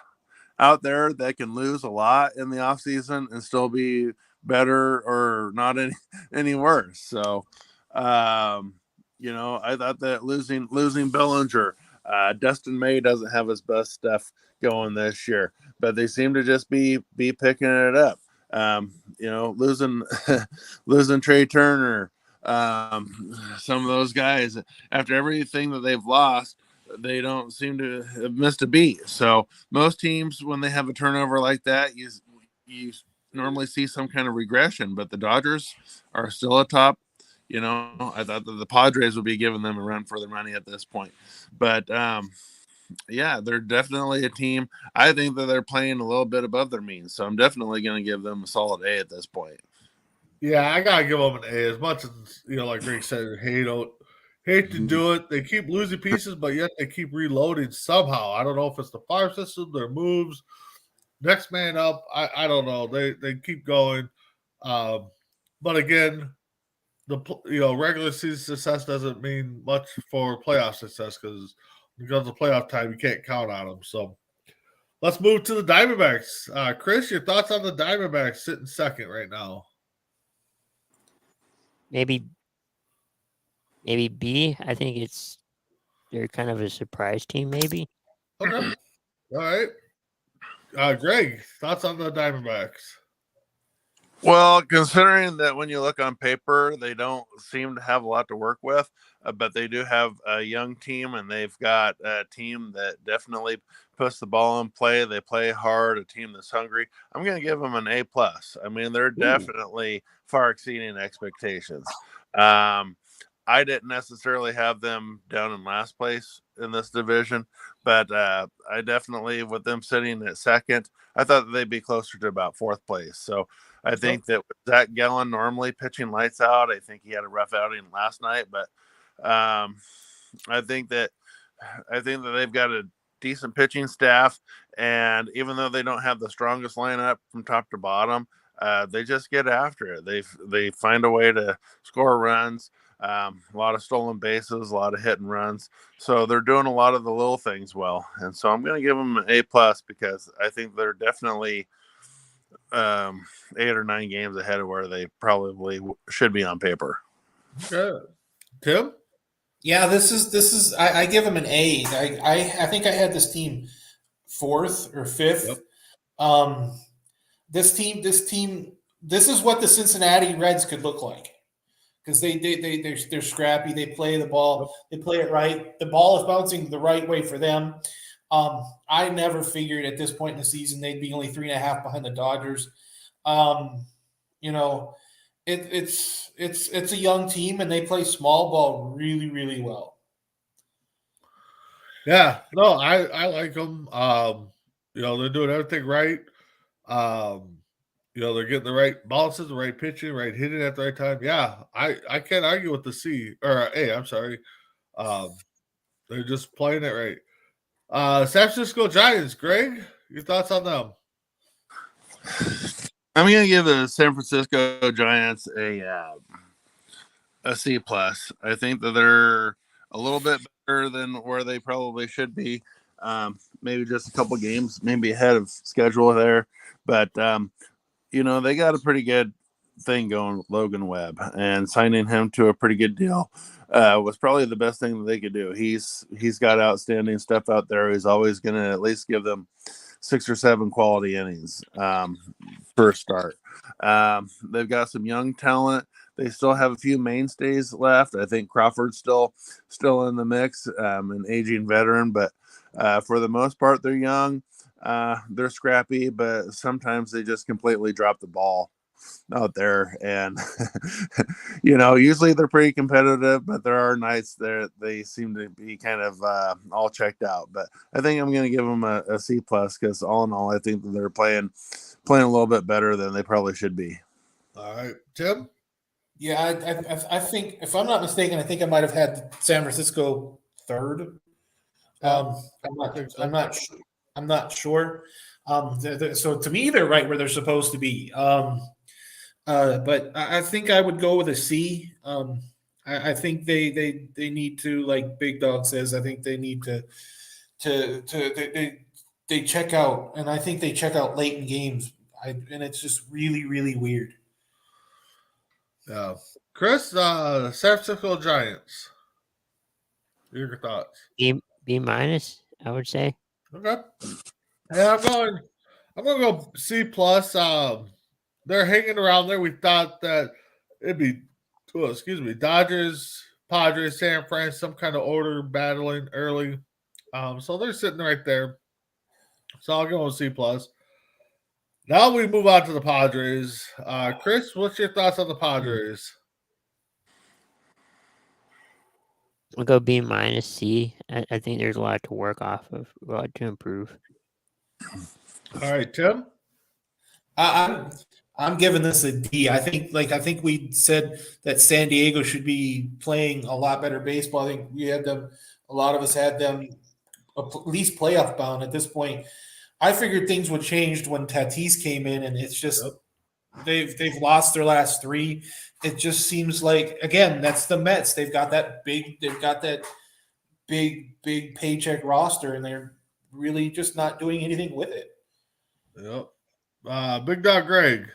out there that can lose a lot in the offseason and still be better or not any worse. So, I thought that losing Bellinger, Dustin May doesn't have his best stuff going this year, but they seem to just be picking it up. Losing Trey Turner, some of those guys, after everything that they've lost, they don't seem to have missed a beat. So most teams, when they have a turnover like that, you normally see some kind of regression, but the Dodgers are still atop. I thought that the Padres would be giving them a run for their money at this point, but yeah, they're definitely a team. I think that they're playing a little bit above their means, so I'm definitely going to give them a solid A at this point. Yeah, I gotta give them an A. As much as like Greg said, hate to do it. They keep losing pieces, but yet they keep reloading somehow. I don't know if it's the farm system, their moves, next man up. I don't know. They keep going, but again, regular season success doesn't mean much for playoff success because when it comes to playoff time, you can't count on them. So let's move to the Diamondbacks. Chris, your thoughts on the Diamondbacks sitting second right now? Maybe B. I think they're kind of a surprise team, maybe. Okay. All right. Greg, thoughts on the Diamondbacks? Well, considering that when you look on paper, they don't seem to have a lot to work with, but they do have a young team, and they've got a team that definitely puts the ball in play. They play hard, a team that's hungry. I'm going to give them an A+. I mean, they're definitely far exceeding expectations. I didn't necessarily have them down in last place in this division, but I definitely, with them sitting at second, I thought that they'd be closer to about fourth place. So I think that with Zach Gallen normally pitching lights out, I think he had a rough outing last night, but I think that they've got a decent pitching staff, and even though they don't have the strongest lineup from top to bottom, they just get after it. They find a way to score runs. A lot of stolen bases, a lot of hit and runs. So they're doing a lot of the little things well. And so I'm going to give them an A+ because I think they're definitely 8 or 9 games ahead of where they probably should be on paper. Okay. Tim? Yeah, this is. I give them an A. I think I had this team 4th or 5th. Yep. This team. This is what the Cincinnati Reds could look like. Because they're scrappy, they play the ball, they play it right. The ball is bouncing the right way for them. I never figured at this point in the season they'd be only 3.5 behind the Dodgers. It's a young team and they play small ball really, really well. Yeah, no, I like them. They're doing everything right. They're getting the right balances, the right pitching, right hitting at the right time. Yeah, I can't argue with the C or A. I'm sorry. They're just playing it right. San Francisco Giants, Greg, your thoughts on them? I'm going to give the San Francisco Giants a C+. I think that they're a little bit better than where they probably should be. Maybe just a couple games, maybe ahead of schedule there. But, they got a pretty good thing going with Logan Webb, and signing him to a pretty good deal was probably the best thing that they could do. He's got outstanding stuff out there. He's always going to at least give them 6 or 7 quality innings per start. They've got some young talent. They still have a few mainstays left. I think Crawford's still in the mix, an aging veteran, but for the most part, they're young. They're scrappy, but sometimes they just completely drop the ball out there. And, usually they're pretty competitive, but there are nights there they seem to be kind of all checked out. But I think I'm going to give them a C+ because all in all, I think that they're playing a little bit better than they probably should be. All right, Tim? Yeah, I think, if I'm not mistaken, I think I might have had San Francisco 3rd. I'm not sure. So to me, they're right where they're supposed to be. But I think I would go with a C. I think they need to, like Big Dog says, I think they need to they check out, and I think they check out late in games. And it's just really, really weird. Yeah. Chris, San Francisco Giants. Your thoughts? B-, I would say. Okay. Yeah, I'm going to go C+. They're hanging around there. We thought that it'd be, Dodgers, Padres, San Fran, some kind of order battling early. So they're sitting right there. So I'll go with C+. Now we move on to the Padres. Chris, what's your thoughts on the Padres? I'll go B-, C. I think there's a lot to work off of, a lot to improve. All right, Tim? I'm giving this a D. I think we said that San Diego should be playing a lot better baseball. I think a lot of us had them at least playoff bound at this point. I figured things would change when Tatis came in, and it's just they've lost their last 3. It just seems like, again, that's the Mets. They've got that big paycheck roster, and they're really just not doing anything with it. Yep. Big Dog Greg.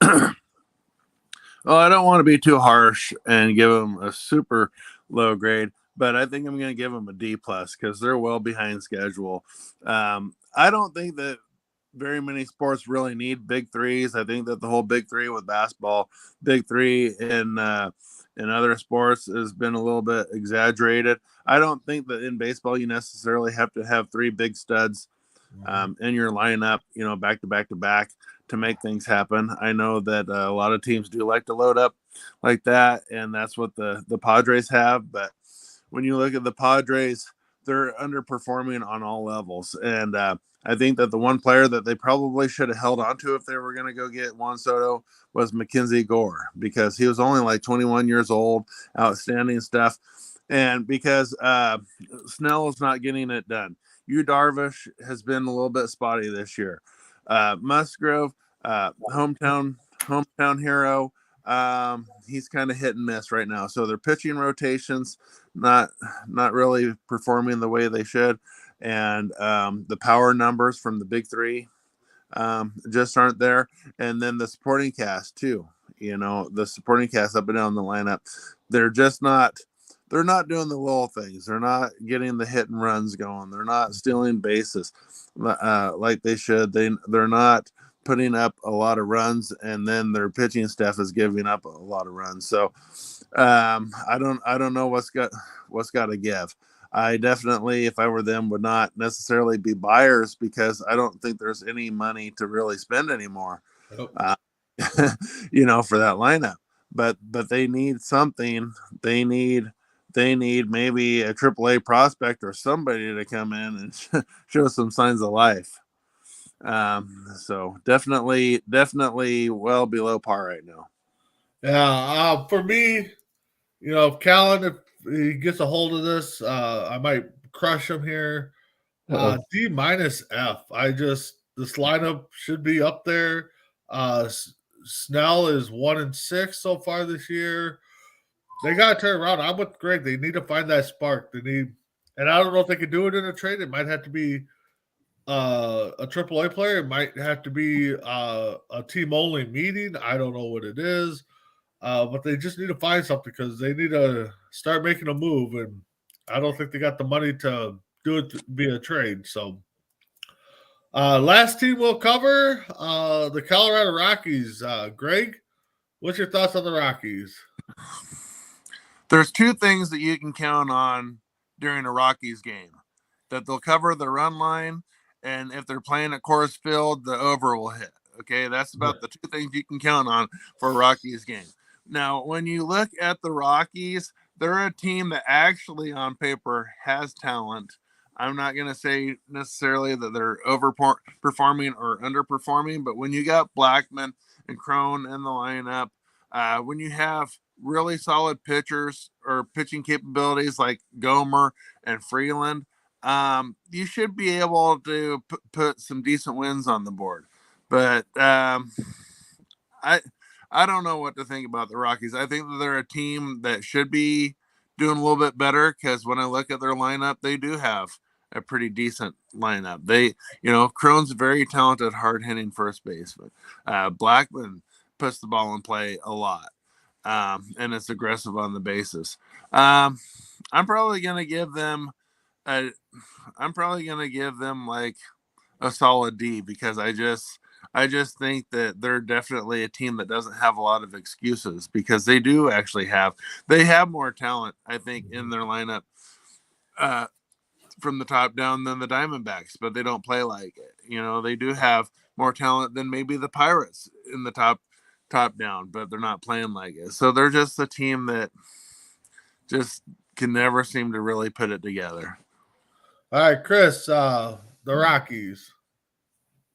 Well, I don't want to be too harsh and give them a super low grade, but I think I'm going to give them a D plus because they're well behind schedule. I don't think that very many sports really need big threes. I think that the whole big three with basketball, big three in other sports has been a little bit exaggerated. I don't think that in baseball you necessarily have to have 3 big studs in your lineup, back to back to back to make things happen. I know that a lot of teams do like to load up like that, and that's what the Padres have. But when you look at the Padres, they're underperforming on all levels. And I think that the one player that they probably should have held on to if they were going to go get Juan Soto was Mackenzie Gore, because he was only like 21 years old, outstanding stuff. And because Snell is not getting it done. Yu Darvish has been a little bit spotty this year. Musgrove, hometown hero. He's kind of hit and miss right now. So their pitching rotations not really performing the way they should, and the power numbers from the big 3 just aren't there. And then the supporting cast too. The supporting cast up and down the lineup, they're just not. They're not doing the little things. They're not getting the hit and runs going. They're not stealing bases like they should. They're not putting up a lot of runs, and then their pitching staff is giving up a lot of runs. So I don't know what's got to give. I definitely, if I were them, would not necessarily be buyers because I don't think there's any money to really spend anymore. Nope. For that lineup. But they need something. They need maybe a AAA prospect or somebody to come in and show some signs of life. So definitely well below par right now. Yeah, for me, if Callan, if he gets a hold of this, I might crush him here. D minus F. This lineup should be up there. Snell is 1-6 so far this year. They got to turn around. I'm with Greg. They need to find that spark. And I don't know if they could do it in a trade. It might have to be a AAA player. It might have to be a team-only meeting. I don't know what it is. But they just need to find something because they need to start making a move. And I don't think they got the money to do it via trade. So last team we'll cover, the Colorado Rockies. Greg, what's your thoughts on the Rockies? There's 2 things that you can count on during a Rockies game: that they'll cover the run line, and if they're playing at Coors Field, the over will hit. Okay, that's about the 2 things you can count on for a Rockies game. Now, when you look at the Rockies, they're a team that actually on paper has talent. I'm not going to say necessarily that they're overperforming or underperforming, but when you got Blackman and Cron in the lineup, when you have really solid pitchers or pitching capabilities like Gomer and Freeland, you should be able to put some decent wins on the board. But I don't know what to think about the Rockies. I think that they're a team that should be doing a little bit better because when I look at their lineup, they do have a pretty decent lineup. Cron's very talented, hard-hitting first baseman. Blackman puts the ball in play a lot. And it's aggressive on the bases. I'm probably going to give them like a solid D because I just think that they're definitely a team that doesn't have a lot of excuses because they do actually have more talent, I think, in their lineup from the top down than the Diamondbacks, but they don't play like it. They do have more talent than maybe the Pirates in the top down, but they're not playing like it. So they're just a team that just can never seem to really put it together. All right, Chris, the Rockies.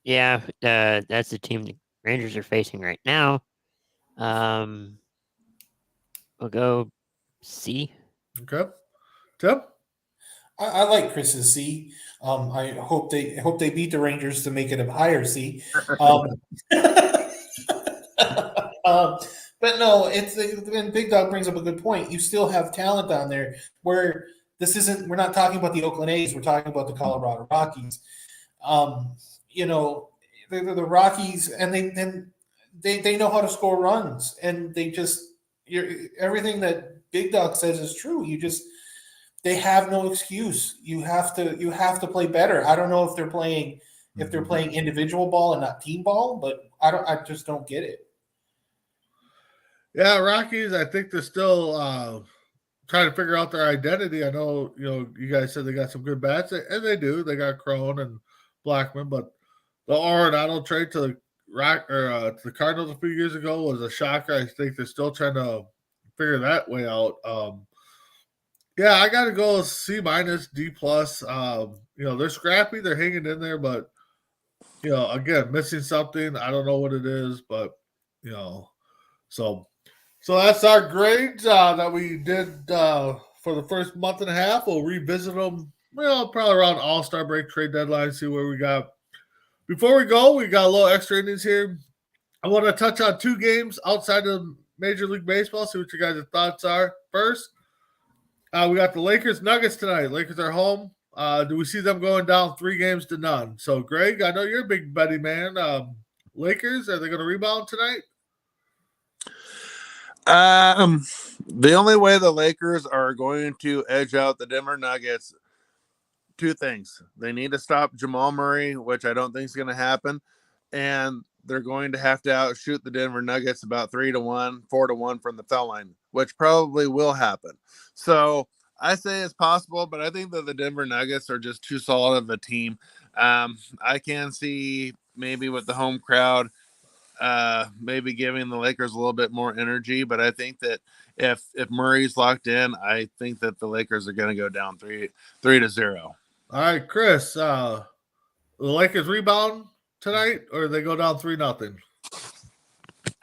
Yeah, that's the team the Rangers are facing right now. We'll go C. Okay. Tim? I like Chris's C. I hope they beat the Rangers to make it a higher C. But no, and Big Dog brings up a good point. You still have talent on there where this isn't. We're not talking about the Oakland A's. We're talking about the Colorado Rockies. You know, they're the Rockies, and they know how to score runs, and everything that Big Dog says is true. They have no excuse. You have to play better. I don't know if they're playing individual ball and not team ball, but I just don't get it. Yeah, Rockies, I think they're still trying to figure out their identity. I know, you guys said they got some good bats, and they do. They got Crone and Blackman, but the Arenado trade to the Cardinals a few years ago was a shocker. I think they're still trying to figure that way out. Yeah, I got to go C minus, D plus. They're scrappy, they're hanging in there, but again, missing something. I don't know what it is, but so that's our grades that we did for the first month and a half. We'll revisit them, probably around All-Star break, trade deadline, see where we got. Before we go, we got a little extra innings here. I want to touch on 2 games outside of Major League Baseball, see what you guys' thoughts are. First, we got the Lakers-Nuggets tonight. Lakers are home. Do we see them going down 3-0? So, Greg, I know you're a big betting man. Lakers, are they going to rebound tonight? The only way the Lakers are going to edge out the Denver Nuggets, 2 things. They need to stop Jamal Murray, which I don't think is going to happen, and they're going to have to outshoot the Denver Nuggets about 3-1, 4-1 from the foul line, which probably will happen. So I say it's possible, but I think that the Denver Nuggets are just too solid of a team. I can see maybe with the home crowd, maybe giving the Lakers a little bit more energy, but I think that if Murray's locked in, I think that the Lakers are going to go down 3-0. All right, Chris, the Lakers rebound tonight, or they go down 3-0?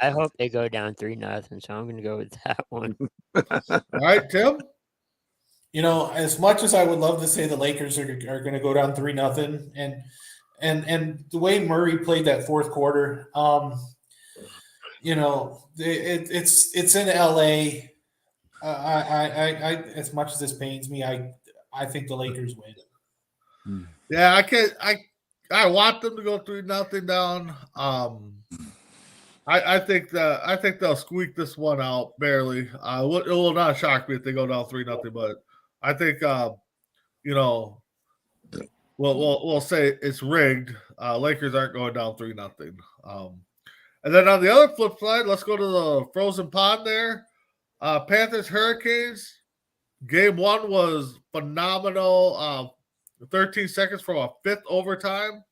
I hope they go down 3-0, so I'm going to go with that one. All right, Tim? As much as I would love to say the Lakers are going to go down 3-0, and the way Murray played that fourth quarter, it's in LA. I as much as this pains me, I think the Lakers win. Yeah, I want them to go 3-0 down. I think they'll squeak this one out barely. It will not shock me if they go down 3-0, but I think we'll say it's rigged. Lakers aren't going down 3-0. And then on the other flip side, let's go to the frozen pond there. Panthers Hurricanes. Game 1 was phenomenal. 13 seconds from a 5th overtime.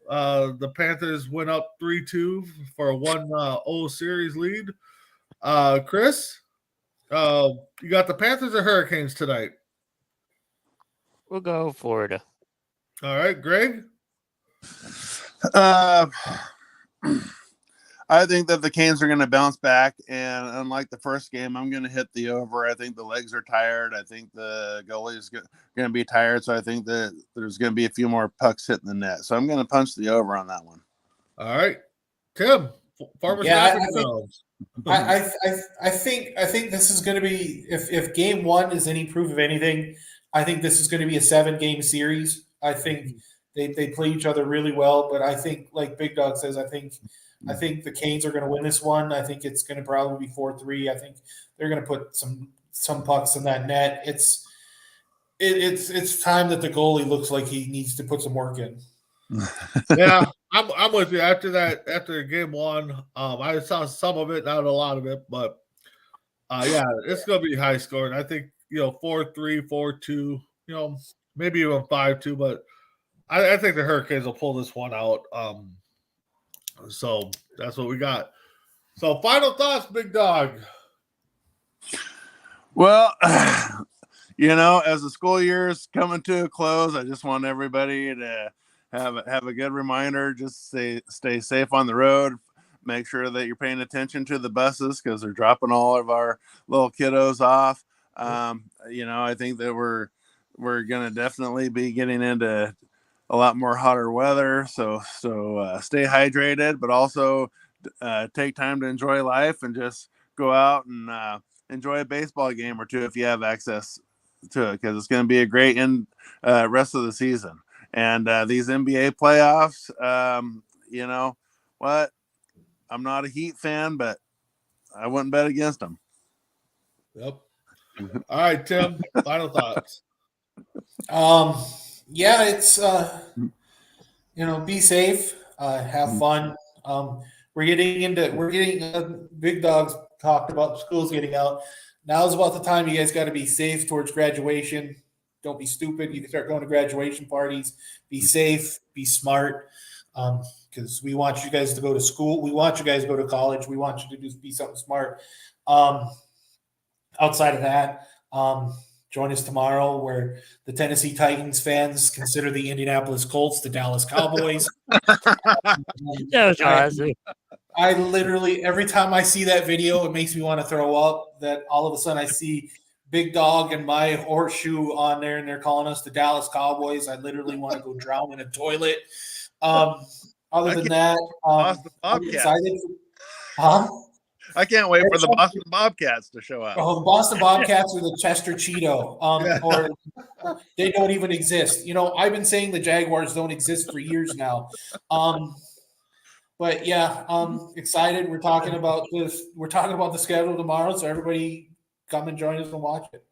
The Panthers went up 3-2 for a 1-0 series lead. Chris, you got the Panthers or Hurricanes tonight? We'll go Florida. All right, Greg? I think that the Canes are going to bounce back, and unlike the first game, I'm going to hit the over. I think the legs are tired. I think the goalie is going to be tired, so I think that there's going to be a few more pucks hitting the net. So I'm going to punch the over on that one. All right, Tim. Farmers I think this is going to be if game 1 is any proof of anything, I think this is going to be a 7-game series. I think they play each other really well, but I think, like Big Dog says, I think the Canes are going to win this one. I think it's going to probably be 4-3. I think they're going to put some pucks in that net. It's time that the goalie looks like he needs to put some work in. Yeah, I'm with you. After game 1, I saw some of it, not a lot of it, but yeah, it's going to be high scoring. I think 4-3, 4-2, maybe even 5-2, but I think the Hurricanes will pull this one out. So that's what we got. So final thoughts, Big Dog. Well, as the school year is coming to a close, I just want everybody to have a good reminder. Just stay safe on the road. Make sure that you're paying attention to the buses because they're dropping all of our little kiddos off. I think that we're going to definitely be getting into a lot more hotter weather. So stay hydrated, but also take time to enjoy life and just go out and enjoy a baseball game or two if you have access to it, because it's going to be a great rest of the season. And these NBA playoffs, you know what? I'm not a Heat fan, but I wouldn't bet against them. Yep. All right, Tim, final thoughts. Yeah, it's be safe, have fun. We're getting Big Dogs talked about schools getting out. Now's about the time you guys got to be safe towards graduation. Don't be stupid. You can start going to graduation parties. Be safe, be smart, because we want you guys to go to school. We want you guys to go to college. We want you to be something smart. Outside of that, join us tomorrow where the Tennessee Titans fans consider the Indianapolis Colts the Dallas Cowboys. That was awesome. I literally, every time I see that video, it makes me want to throw up. That all of a sudden I see Big Dog and my horseshoe on there, and they're calling us the Dallas Cowboys. I literally want to go drown in a toilet. Other than that, I'm excited. I can't wait for the Boston Bobcats to show up. Oh, the Boston Bobcats or the Chester Cheeto, or they don't even exist. I've been saying the Jaguars don't exist for years now. But yeah, excited. We're talking about this. We're talking about the schedule tomorrow, so everybody come and join us and watch it.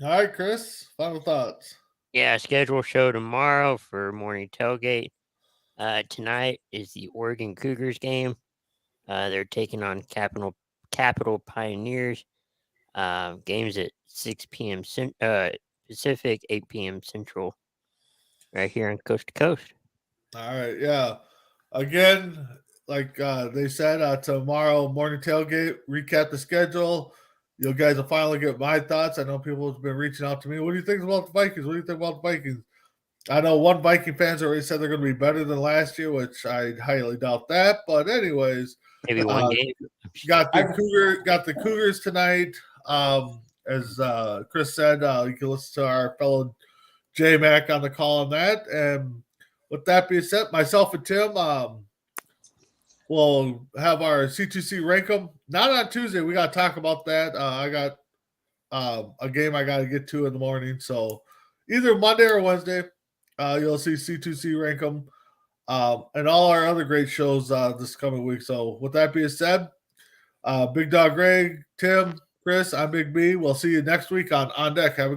All right, Chris, final thoughts. Yeah, schedule show tomorrow for morning tailgate. Tonight is the Oregon Cougars game. They're taking on Capital Pioneers. Games at 6 p.m. Pacific, 8 p.m. Central, right here on Coast to Coast. All right, yeah. Again, like they said, tomorrow morning tailgate, recap the schedule. You guys will finally get my thoughts. I know people have been reaching out to me. What do you think about the Vikings? What do you think about the Vikings? I know one Viking fans already said they're going to be better than last year, which I highly doubt that. But anyways, Maybe one game. got the Cougars tonight. As Chris said, you can listen to our fellow J Mac on the call on that. And with that being said, myself and Tim will have our C2C rank 'em. Not on Tuesday. We got to talk about that. I got a game I got to get to in the morning. So either Monday or Wednesday, you'll see C2C rank 'em. And all our other great shows this coming week. So with that being said, Big Dog Greg, Tim, Chris, I'm Big B. We'll see you next week on Deck. Have a